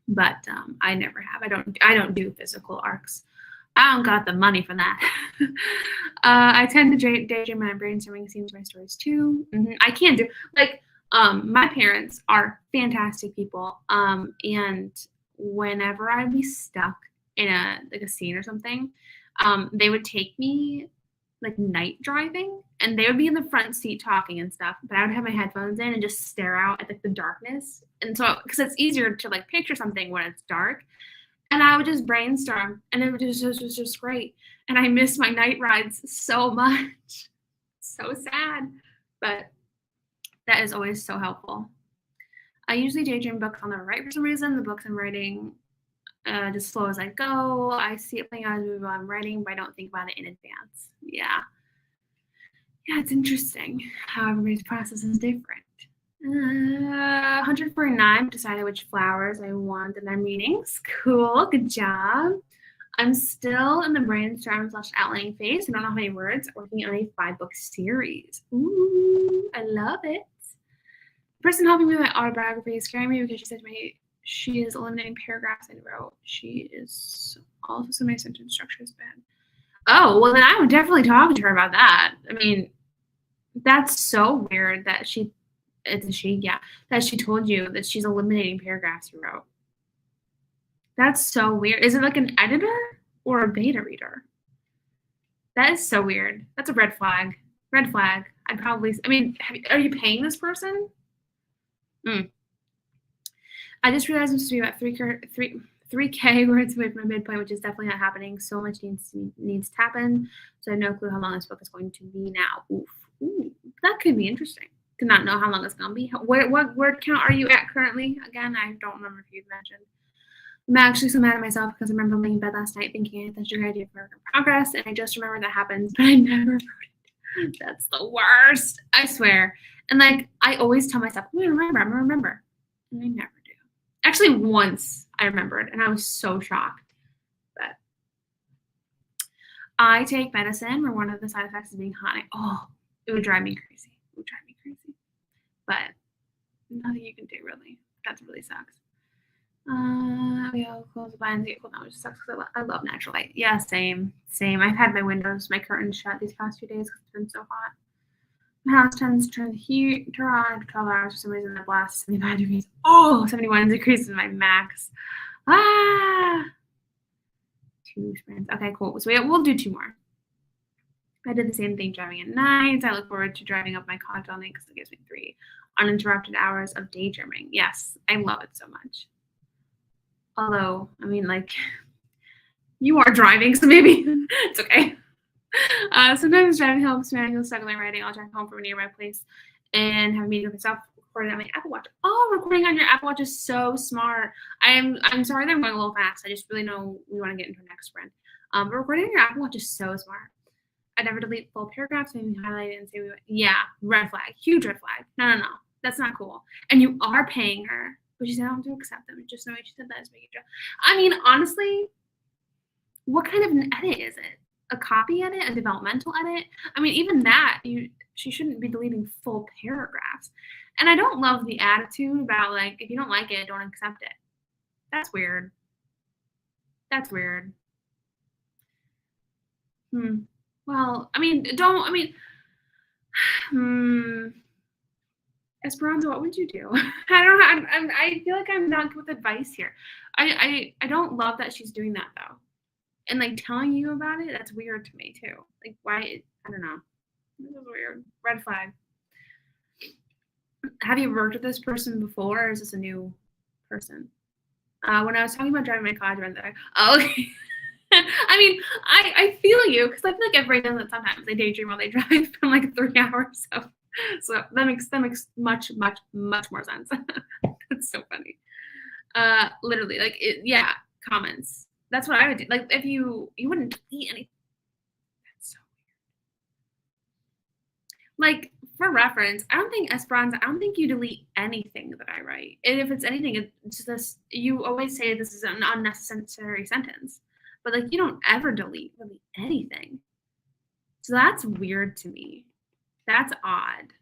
but I never have. I don't do physical ARCs. I don't got the money for that. I tend to daydream and brainstorming scenes my stories too. I can't do like my parents are fantastic people. And whenever I'd be stuck in a scene or something, they would take me like night driving, and they would be in the front seat talking and stuff, but I would have my headphones in and just stare out at like the darkness. And so, because it's easier to like picture something when it's dark, and I would just brainstorm, and it was just great. And I miss my night rides so much. So sad, but that is always so helpful. I usually daydream books on the right for some reason. The books I'm writing just slow as I go. I see it playing out as a movie while I'm writing, but I don't think about it in advance. Yeah, it's interesting how everybody's process is different. 149 decided which flowers I want in their meetings. Cool, good job. I'm still in the brainstorm / outlining phase. I don't know how many words. Working on a 5-book series. Ooh, I love it. The person helping me with my autobiography is scaring me because she said to me she is eliminating paragraphs I wrote. She is also so many sentence structure is bad. Oh, well then I would definitely talk to her about that. I mean, that's so weird that that she told you that she's eliminating paragraphs you wrote. That's so weird. Is it like an editor or a beta reader? That is so weird. That's a red flag. Red flag. Are you paying this person? I just realized I'm supposed to be about 3K words away from my midpoint, which is definitely not happening. So much needs to happen. So I have no clue how long this book is going to be now. Ooh, that could be interesting to not know how long it's going to be. What word count are you at currently? Again, I don't remember if you've mentioned. I'm actually so mad at myself because I remember laying in bed last night thinking that's a good idea for progress, and I just remembered that happens, but I never wrote it. That's the worst, I swear. And like I always tell myself, I'm gonna remember, and I never do. Actually, once I remembered, and I was so shocked. But I take medicine where one of the side effects is being high. Oh, it would drive me crazy. But nothing you can do really. That really sucks. We all close the blinds, get cool down, which sucks because I love natural light. Yeah, same. I've had my curtains shut these past few days because it's been so hot. My house tends to turn the heater on for 12 hours for some reason. The blast 75 degrees. Oh, 71 degrees is my max. 2 sprints. Okay, cool. So we'll do 2 more. I did the same thing driving at night. I look forward to driving up my college all night because it gives me 3 uninterrupted hours of daydreaming. Yes, I love it so much. Although, I mean, like, you are driving, so maybe it's okay. Sometimes driving helps me. I go stuck in my writing. I'll drive home from a nearby place and have a meeting with myself, recording on my Apple Watch. Oh, recording on your Apple Watch is so smart. I'm sorry that I'm going a little fast. I just really know we want to get into our next sprint. But recording on your Apple Watch is so smart. I never delete full paragraphs, maybe highlight it and say, yeah, red flag, huge red flag. No, that's not cool. And you are paying her, but she said, I don't have to accept them. Just know she said that is making a joke. I mean, honestly, what kind of an edit is it? A copy edit, a developmental edit? I mean, even that, she shouldn't be deleting full paragraphs. And I don't love the attitude about like, if you don't like it, don't accept it. That's weird. Well, Esperanza, what would you do? I don't know. I feel like I'm not good with advice here. I don't love that she's doing that though. And like telling you about it, that's weird to me too. Like why? I don't know. This is weird. Red flag. Have you worked with this person before, or is this a new person? When I was talking about driving my college event, okay. I mean, I feel you because I feel like everybody does it sometimes. They daydream while they drive for like 3 hours. So that makes much more sense. That's so funny. Literally, like, comments. That's what I would do. Like if you wouldn't delete anything. That's so like for reference, I don't think Esperanza, I don't think you delete anything that I write. And if it's anything, it's just you always say this is an unnecessary sentence. But like you don't ever delete really anything. So that's weird to me. That's odd.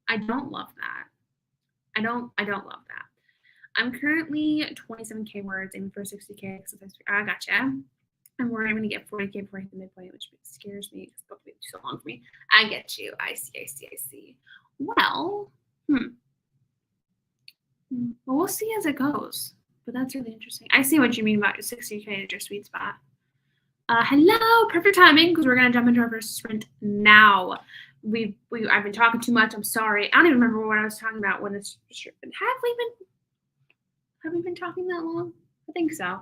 I don't love that. I don't love that. I'm currently 27K words, aiming for 60K. I gotcha. I'm worried I'm going to get 40K before I hit the midpoint, which scares me because it'll be too long for me. I get you. I see. Well, well, we'll see as it goes. But that's really interesting. I see what you mean about 60K is your sweet spot. Hello, perfect timing because we're gonna jump into our first sprint now. I've been talking too much. I'm sorry. I don't even remember what I was talking about when this. Have we been talking that long? I think so.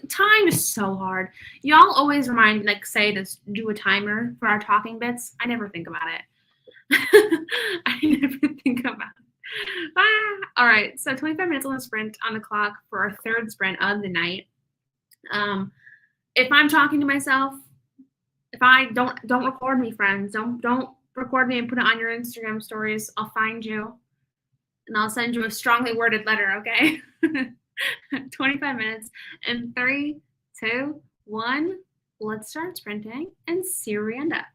Time is so hard. Y'all always remind me, like, say to do a timer for our talking bits. I never think about it. I never think about it. All right, so 25 minutes on the sprint on the clock for our third sprint of the night. If I'm talking to myself, if I don't record me, friends. Don't record me and put it on your Instagram stories. I'll find you and I'll send you a strongly worded letter, okay? 25 minutes in 3, 2, 1. Let's start sprinting and see where we end up.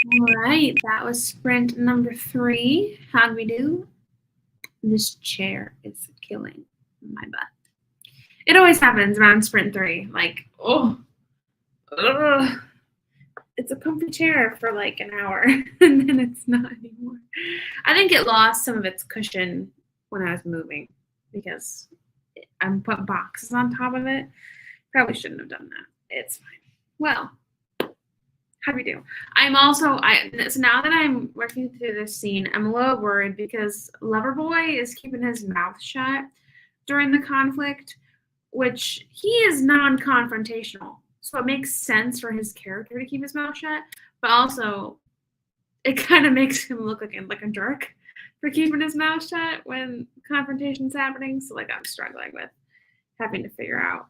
All right, that was sprint number 3. How'd we do? This chair is killing my butt. It always happens around sprint 3. Like, oh, ugh. It's a comfy chair for like an hour, and then it's not anymore. I think it lost some of its cushion when I was moving because I'm putting boxes on top of it. Probably shouldn't have done that. It's fine. Well, how do we do? I'm also, so now that I'm working through this scene, I'm a little worried because Loverboy is keeping his mouth shut during the conflict, which he is non-confrontational. So it makes sense for his character to keep his mouth shut, but also it kind of makes him look like a jerk for keeping his mouth shut when confrontation's happening. So like I'm struggling with having to figure out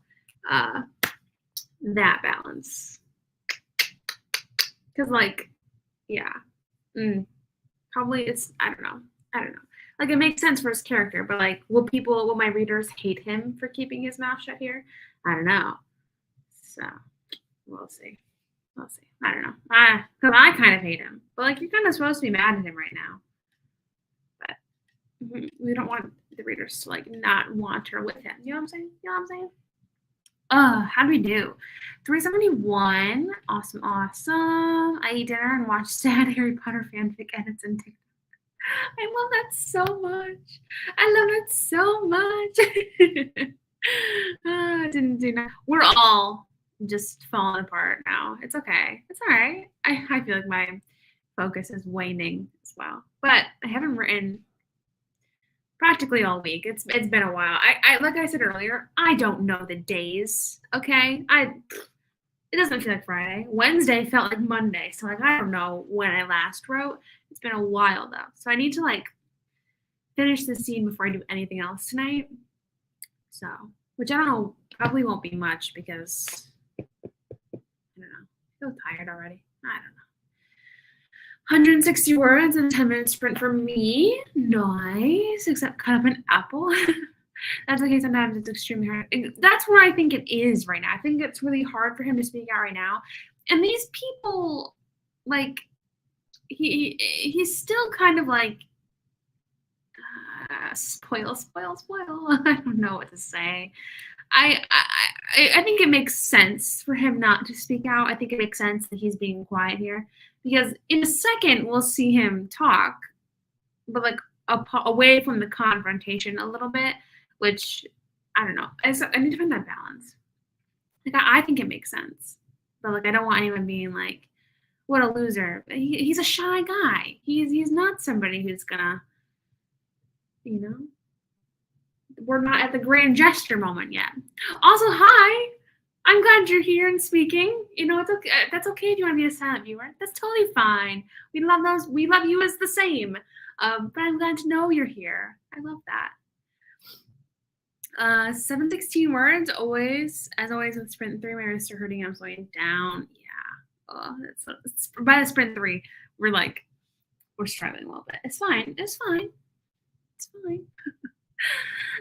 that balance. Because like, yeah, probably it's I don't know. Like it makes sense for his character, but like, will my readers hate him for keeping his mouth shut here? I don't know. So we'll see. I don't know. Because I kind of hate him, but like you're kind of supposed to be mad at him right now. But we don't want the readers to like not want her with him. You know what I'm saying? How do we do? 371. Awesome. I ate dinner and watched sad Harry Potter fanfic edits and TikTok. I love that so much. Didn't do that. We're all just falling apart now. It's okay. It's all right. I feel like my focus is waning as well. But I haven't written practically all week. It's been a while. I like I said earlier, I don't know the days. Okay. It doesn't feel like Friday. Wednesday felt like Monday. So like I don't know when I last wrote. It's been a while though. So I need to like finish the scene before I do anything else tonight. So, which I don't know, probably won't be much because I don't know. I feel tired already. I don't know. 160 words in a 10-minute sprint for me. Nice. Except cut up an apple. That's okay. Sometimes it's extremely hard. That's where I think it is right now. I think it's really hard for him to speak out right now. And these people, like, he's still kind of like, spoil. I don't know what to say. I think it makes sense for him not to speak out. I think it makes sense that he's being quiet here because in a second we'll see him talk, but like away from the confrontation a little bit, which I don't know. I need to find that balance. Like I think it makes sense, but like I don't want anyone being like, "What a loser." He's a shy guy. He's not somebody who's gonna, you know. We're not at the grand gesture moment yet. Also, hi. I'm glad you're here and speaking. You know, it's okay. That's okay if you want to be a silent viewer. That's totally fine. We love those. We love you as the same. But I'm glad to know you're here. I love that. 716 words. As always with sprint 3, my wrists are hurting. I'm slowing down. Yeah. Oh, it's by the sprint 3, we're struggling a little bit. It's fine.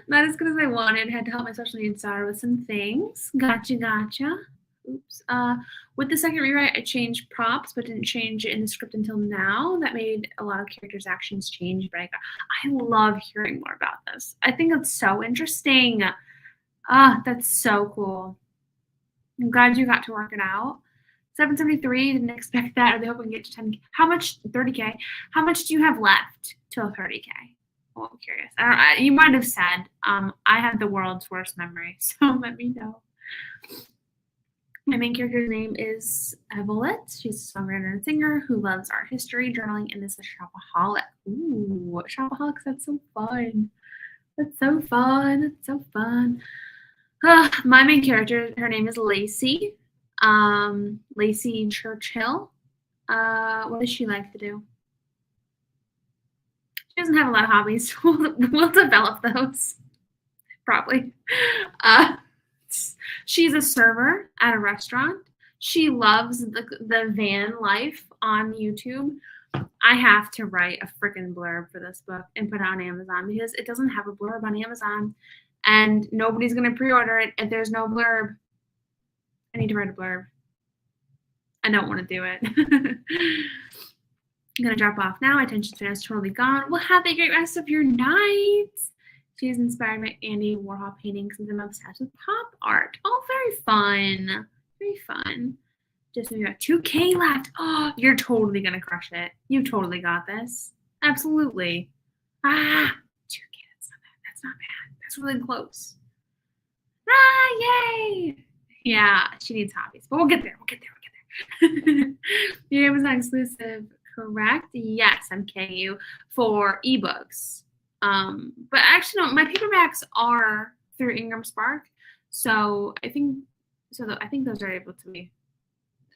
Not as good as I wanted. Had to help my special needs daughter with some things. Gotcha. Oops. With the second rewrite, I changed props, but didn't change it in the script until now. That made a lot of characters' actions change, but I love hearing more about this. I think it's so interesting. That's so cool. I'm glad you got to work it out. 773, didn't expect that. Are they hoping to get to 10K? How much? 30K? How much do you have left till 30K? Well, I'm curious. You might have said, I have the world's worst memory, so let me know. My main character's name is Evelette. She's a songwriter and singer who loves art history, journaling, and is a shopaholic. Ooh, shopaholics, that's so fun. My main character, her name is Lacey. Lacey Churchill. What does she like to do? She doesn't have a lot of hobbies. We'll develop those, probably. She's a server at a restaurant. She loves the van life on YouTube. I have to write a freaking blurb for this book and put it on Amazon because it doesn't have a blurb on Amazon, and nobody's going to pre-order it if there's no blurb. I need to write a blurb. I don't want to do it. I'm going to drop off now. My attention span is totally gone. Well, have a great rest of your night. She's inspired by Andy Warhol paintings and I'm obsessed with pop art. Oh, very fun. Very fun. Just maybe about 2K left. Oh, you're totally going to crush it. You totally got this. Absolutely. 2K. That's not bad. That's really close. Yay. Yeah, she needs hobbies. But we'll get there. The Amazon exclusive, correct? Yes, I'm KU for ebooks. But actually, no, my paperbacks are through Ingram Spark. So I think those are able to be.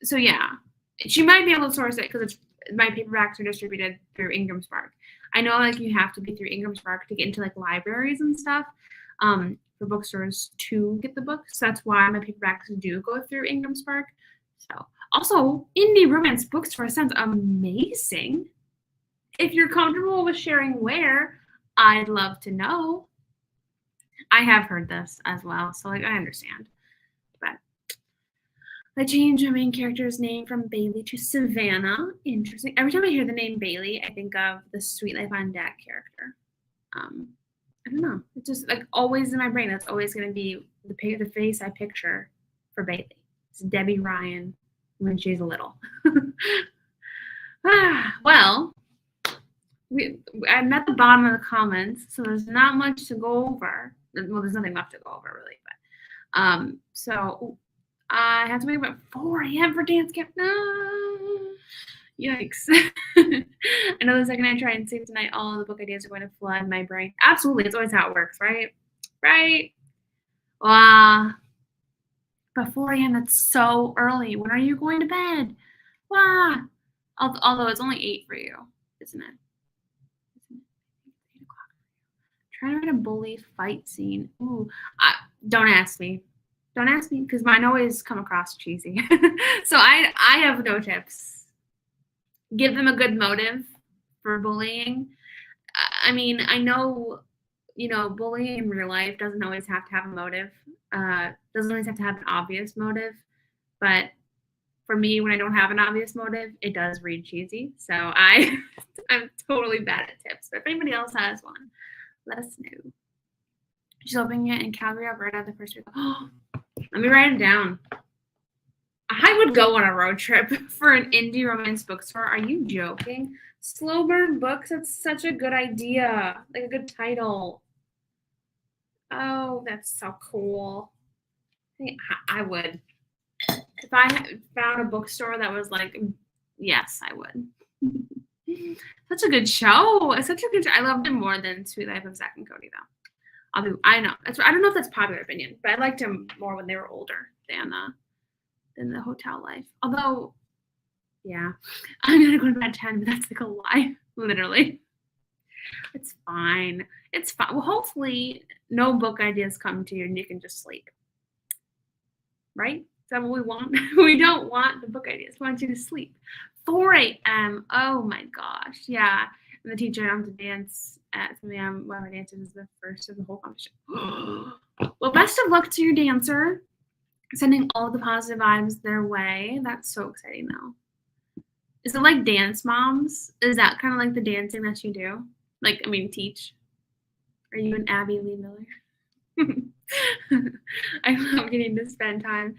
So yeah, she might be able to source it because my paperbacks are distributed through Ingram Spark. I know like you have to be through Ingram Spark to get into like libraries and stuff for bookstores to get the books. So that's why my paperbacks do go through Ingram Spark. So also, indie romance bookstore sounds amazing. If you're comfortable with sharing where, I'd love to know. I have heard this as well, so like I understand. But I changed my main character's name from Bailey to Savannah. Interesting. Every time I hear the name Bailey, I think of the Sweet Life on Deck character. I don't know. It's just like always in my brain. That's always going to be the face I picture for Bailey. It's Debbie Ryan when she's little. Well, I'm at the bottom of the comments, so there's not much to go over. Well, there's nothing left to go over really, but so I have to wake up at 4 a.m. for dance camp. No. Yikes. I know the second I try and sleep tonight, all the book ideas are going to flood my brain. Absolutely. It's always how it works, right? Right? Wow. But 4 a.m., that's so early. When are you going to bed? Wow. Although it's only 8 for you, isn't it? 8 o'clock. Trying to write a bully fight scene. Ooh. Don't ask me. Don't ask me because mine always come across cheesy. So I have no tips. Give them a good motive for bullying. I mean, I know, bullying in real life doesn't always have to have a motive. Doesn't always have to have an obvious motive. But for me, when I don't have an obvious motive, it does read cheesy. So I'm totally bad at tips. But if anybody else has one, let us know. She's opening it in Calgary, Alberta, the first week. Oh, let me write it down. I would go on a road trip for an indie romance bookstore. Are you joking? Slow Burn Books, that's such a good idea. Like a good title. Oh, that's so cool. I would. If I found a bookstore that was like, yes, I would. Such a good show. It's such a good show. I loved it more than Sweet Life of Zack and Cody, though. I know. I don't know if that's popular opinion, but I liked him more when they were older than the hotel life. Although, yeah, I'm gonna go to bed at 10, but that's like a lie, literally. It's fine. It's fine. Well, hopefully, no book ideas come to you and you can just sleep. Right? Is that what we want? We don't want the book ideas. We want you to sleep. 4 a.m. Oh my gosh. Yeah. And the teacher on to dance at 3 a.m. One of my dances is the first of the whole competition. Well, best of luck to your dancer. Sending all the positive vibes their way. That's so exciting, though. Is it like Dance Moms? Is that kind of like the dancing that you do? Teach? Are you an Abby Lee Miller? I love getting to spend time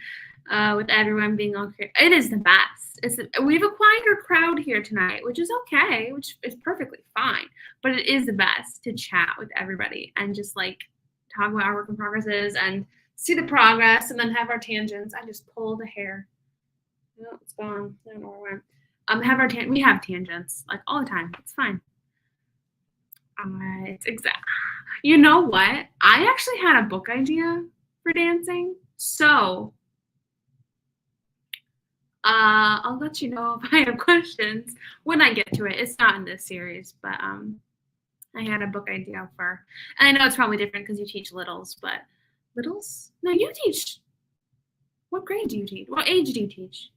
with everyone being all here. It is the best. We've acquired a crowd here tonight, which is okay, which is perfectly fine. But it is the best to chat with everybody and just like talk about our work in progresses and see the progress and then have our tangents. I just pulled a hair. Oh, it's gone. I don't know where it went. We have tangents like all the time. It's fine. It's exact. You know what? I actually had a book idea for dancing. So I'll let you know if I have questions when I get to it. It's not in this series, but I had a book idea for, and I know it's probably different because you teach littles, but littles? No, you teach. What grade do you teach? What age do you teach?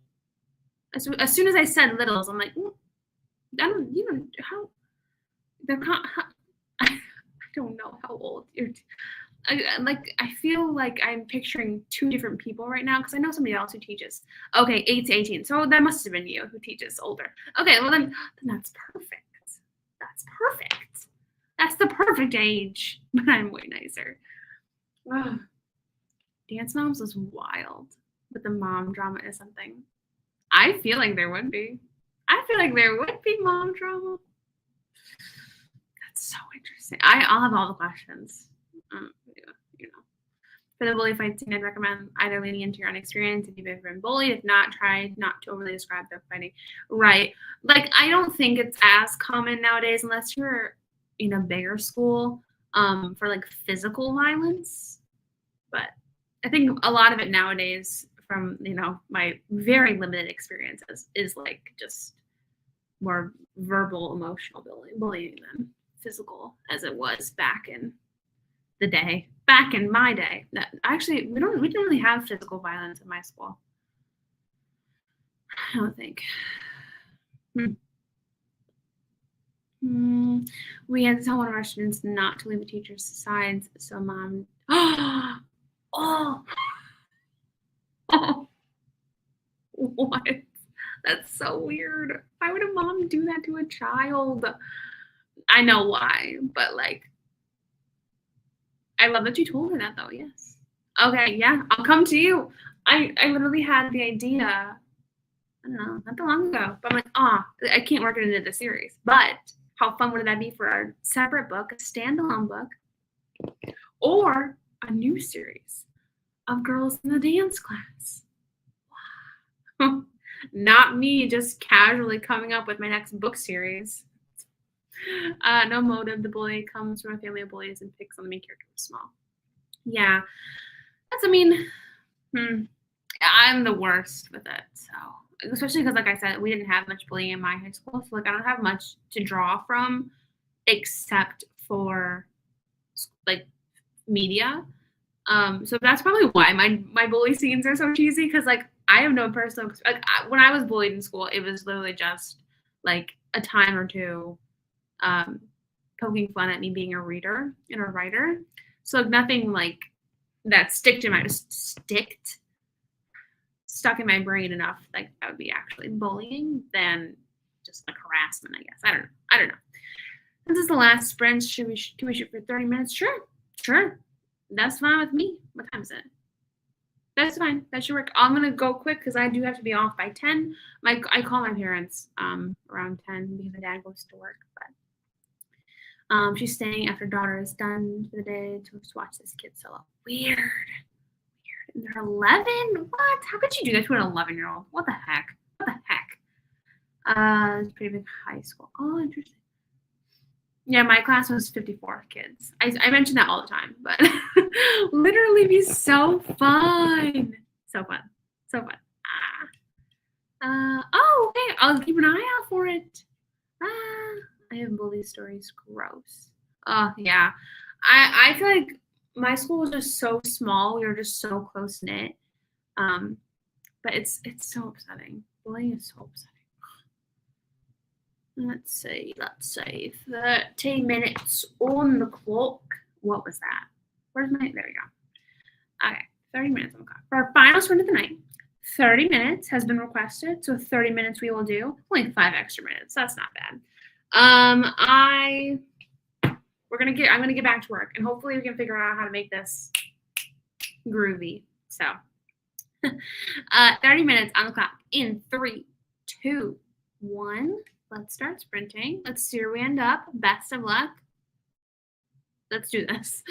As soon as I said littles, I'm like, I don't know how old you're. I feel like I'm picturing two different people right now because I know somebody else who teaches. Okay, 8 to 18. So that must have been you who teaches older. Okay, well then that's perfect. That's perfect. That's the perfect age. But I'm way nicer. Ugh. Dance Moms was wild. But the mom drama is something. I feel like there would be. I feel like there would be mom drama. That's so interesting. I'll have all the questions. Yeah, you know. For the bully fight scene, I'd recommend either leaning into your own experience if you've ever been bullied. If not, try not to overly describe the fighting. Right. Like, I don't think it's as common nowadays unless you're in a bigger school for like physical violence. But I think a lot of it nowadays, from my very limited experiences, is like just more verbal, emotional bullying than physical, as it was back in the day. Back in my day, actually, we didn't really have physical violence in my school. I don't think. We had to tell one of our students not to leave the teacher's sides, so mom. Oh, oh, what? That's so weird. Why would a mom do that to a child? I know why, but like, I love that you told her that though. Yes. Okay. Yeah, I'll come to you. I literally had the idea. I don't know, not that long ago, but I'm like, I can't work it into the series. But how fun would that be for a separate book, a standalone book, or a new series of girls in the dance class? Wow. Not me just casually coming up with my next book series. No motive. The bully comes from a family of bullies and picks on the main character was small. Yeah, I'm the worst with it. So, especially because, like I said, we didn't have much bullying in my high school. So, like, I don't have much to draw from except for, like, media. So that's probably why my bully scenes are so cheesy because, like, I have no personal when I was bullied in school, it was literally just like a time or two poking fun at me being a reader and a writer. So nothing like that stuck in my brain enough like that would be actually bullying than just like harassment, I guess. I don't know. This is the last sprint. Can we shoot for 30 minutes? Sure. That's fine with me. What time is it? That's fine. That should work. I'm gonna go quick because I do have to be off by 10. I call my parents around 10 because my dad goes to work. But she's staying after daughter is done for the day to watch this kid solo. Weird. And they're 11. What? How could you do that to an 11-year-old? What the heck? It's pretty big high school. Oh, interesting. Yeah, my class was 54 kids. I mention that all the time, but literally be so fun. So fun. Okay. I'll keep an eye out for it. I have bully stories. Gross. Yeah. I feel like my school was just so small. We were just so close knit. But it's so upsetting. Bullying is so upsetting. Let's see. 13 minutes on the clock. What was that? There we go. Okay, 30 minutes on the clock. For our final sprint of the night, 30 minutes has been requested, so 30 minutes we will do. Only 5 extra minutes. That's not bad. I'm gonna get back to work, and hopefully we can figure out how to make this groovy. So, 30 minutes on the clock. In 3, 2, 1. Let's start sprinting. Let's see where we end up. Best of luck. Let's do this.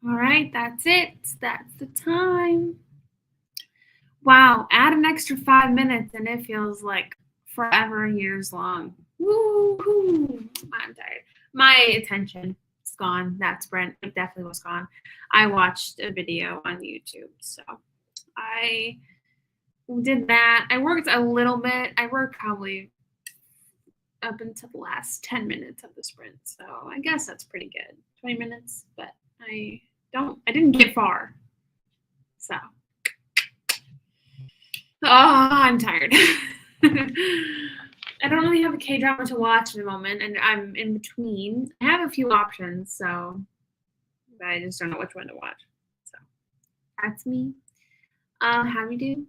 All right, that's it. That's the time. Wow, add an extra 5 minutes and it feels like forever years long. Woo-hoo. I'm tired. My attention is gone. That sprint, it definitely was gone. I watched a video on YouTube, so I did that. I worked a little bit. I worked probably up until the last 10 minutes of the sprint, so I guess that's pretty good. 20 minutes, but I didn't get far, so. Oh, I'm tired. I don't really have a K-drama to watch at the moment, and I'm in between. I have a few options, so but I just don't know which one to watch. So that's me. How you do?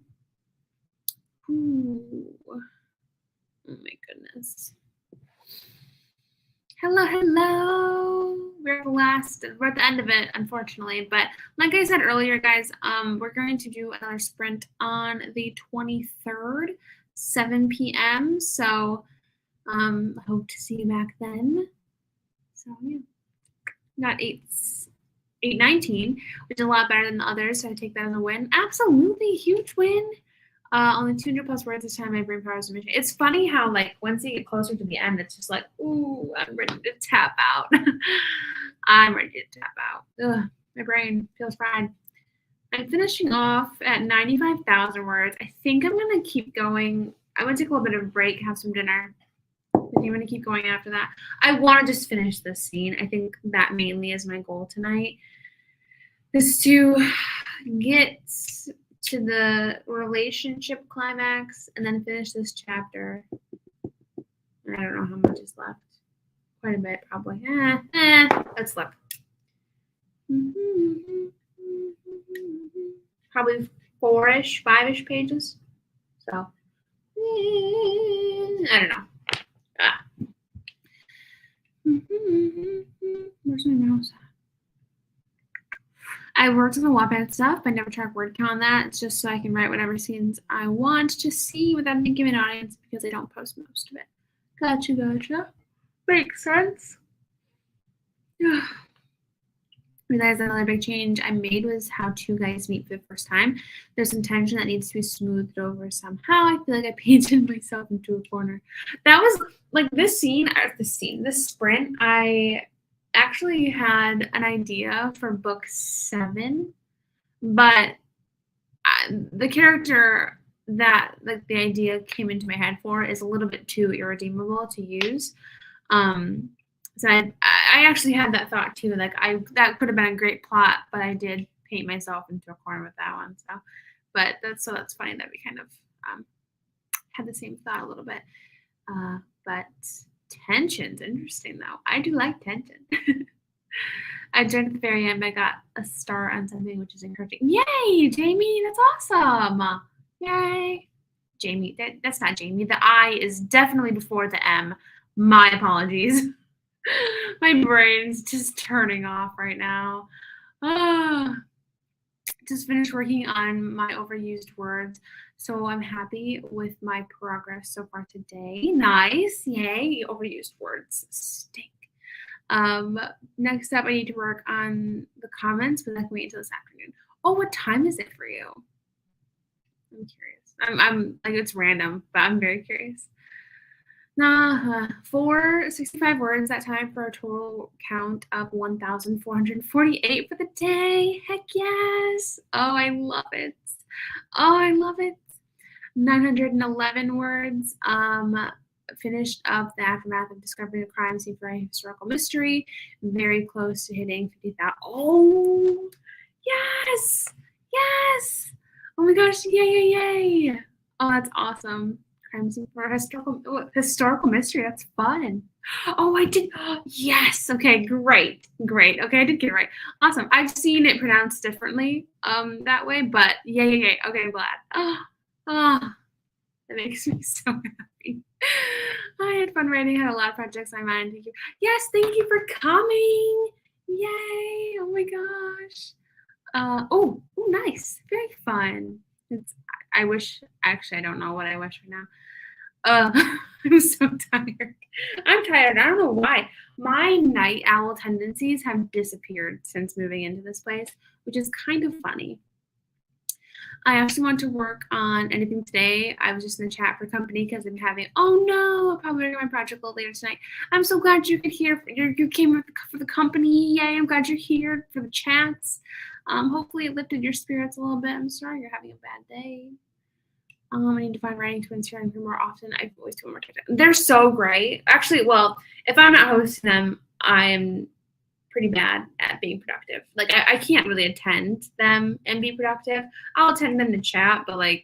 Ooh. Oh my goodness. Hello, hello. We're at the end of it, unfortunately. But like I said earlier, guys, we're going to do another sprint on the 23rd, 7 p.m. So hope to see you back then. So yeah. Got 819, which is a lot better than the others, so I take that as a win. Absolutely huge win. Only 200 plus words this time. My brain power is mission. It's funny how, like, once you get closer to the end, it's just like, ooh, I'm ready to tap out. I'm ready to tap out. Ugh, my brain feels fried. I'm finishing off at 95,000 words. I think I'm going to keep going. I'm going to take a little bit of a break, have some dinner. I think I'm going to keep going after that. I want to just finish this scene. I think that mainly is my goal tonight, is to get to the relationship climax and then finish this chapter. I don't know how much is left. Quite a bit, probably. Let's look. Probably 4-ish, 5-ish pages. So, I don't know. Where's my mouse? I worked on the Wattpad stuff. I never track word count on that. It's just so I can write whatever scenes I want to see without thinking of an audience, because I don't post most of it. Gotcha. Makes sense. Realize another big change I made was how two guys meet for the first time. There's some tension that needs to be smoothed over somehow. I feel like I painted myself into a corner. That was like this sprint. I actually had an idea for book 7, but the character that like the idea came into my head for is a little bit too irredeemable to use. So I actually had that thought too. Like that could have been a great plot, but I did paint myself into a corner with that one. So, but that's funny that we kind of had the same thought a little bit. But tension's interesting though. I do like tension. I joined at the very end, but I got a star on something, which is encouraging. Yay, Jamie! That's awesome. Yay, Jamie. That's not Jamie. The I is definitely before the M. My apologies. My brain's just turning off right now. Just finished working on my overused words, so I'm happy with my progress so far today. Nice, yay! Overused words stink. Next up, I need to work on the comments, but that can wait until this afternoon. Oh, what time is it for you? I'm curious. I'm like, it's random, but I'm very curious. 465 words that time for a total count of 1,448 for the day. Heck yes. Oh, I love it. 911 words. Finished up the aftermath of discovering a crime scene for a historical mystery. Very close to hitting 50,000. Oh, yes. Oh my gosh, yay. Oh, that's awesome. Crime scene for a historical mystery. That's fun. Oh, I did. Yes. Okay, great. Okay, I did get it right. Awesome. I've seen it pronounced differently that way, but yay. Okay, I'm glad. That makes me so happy. I had fun writing. Had a lot of projects on my mind. Thank you. Yes, thank you for coming. Yay. Oh my gosh. Oh, nice. Very fun. I wish, actually, I don't know what I wish for now. I'm so tired. I'm tired. I don't know why. My night owl tendencies have disappeared since moving into this place, which is kind of funny. I actually want to work on anything today. I was just in the chat for company because I'm having, oh no, I'll probably work on my project a little later tonight. I'm so glad you could hear, you came for the company. Yay, I'm glad you're here for the chats. Hopefully it lifted your spirits a little bit. I'm sorry you're having a bad day. I need to find writing to Instagram more often. I always do more TikTok. They're so great. Actually, well, if I'm not hosting them, I am pretty bad at being productive. Like I can't really attend them and be productive. I'll attend them to chat, but like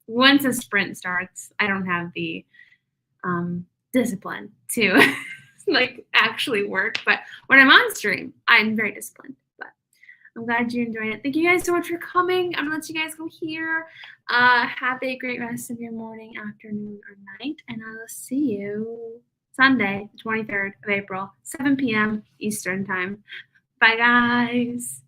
once a sprint starts, I don't have the discipline to like actually work. But when I'm on stream, I'm very disciplined. But I'm glad you enjoyed it. Thank you guys so much for coming. I'm gonna let you guys go here. Have a great rest of your morning, afternoon, or night, and I will see you Sunday, the 23rd of April, 7 p.m. Eastern time. Bye, guys.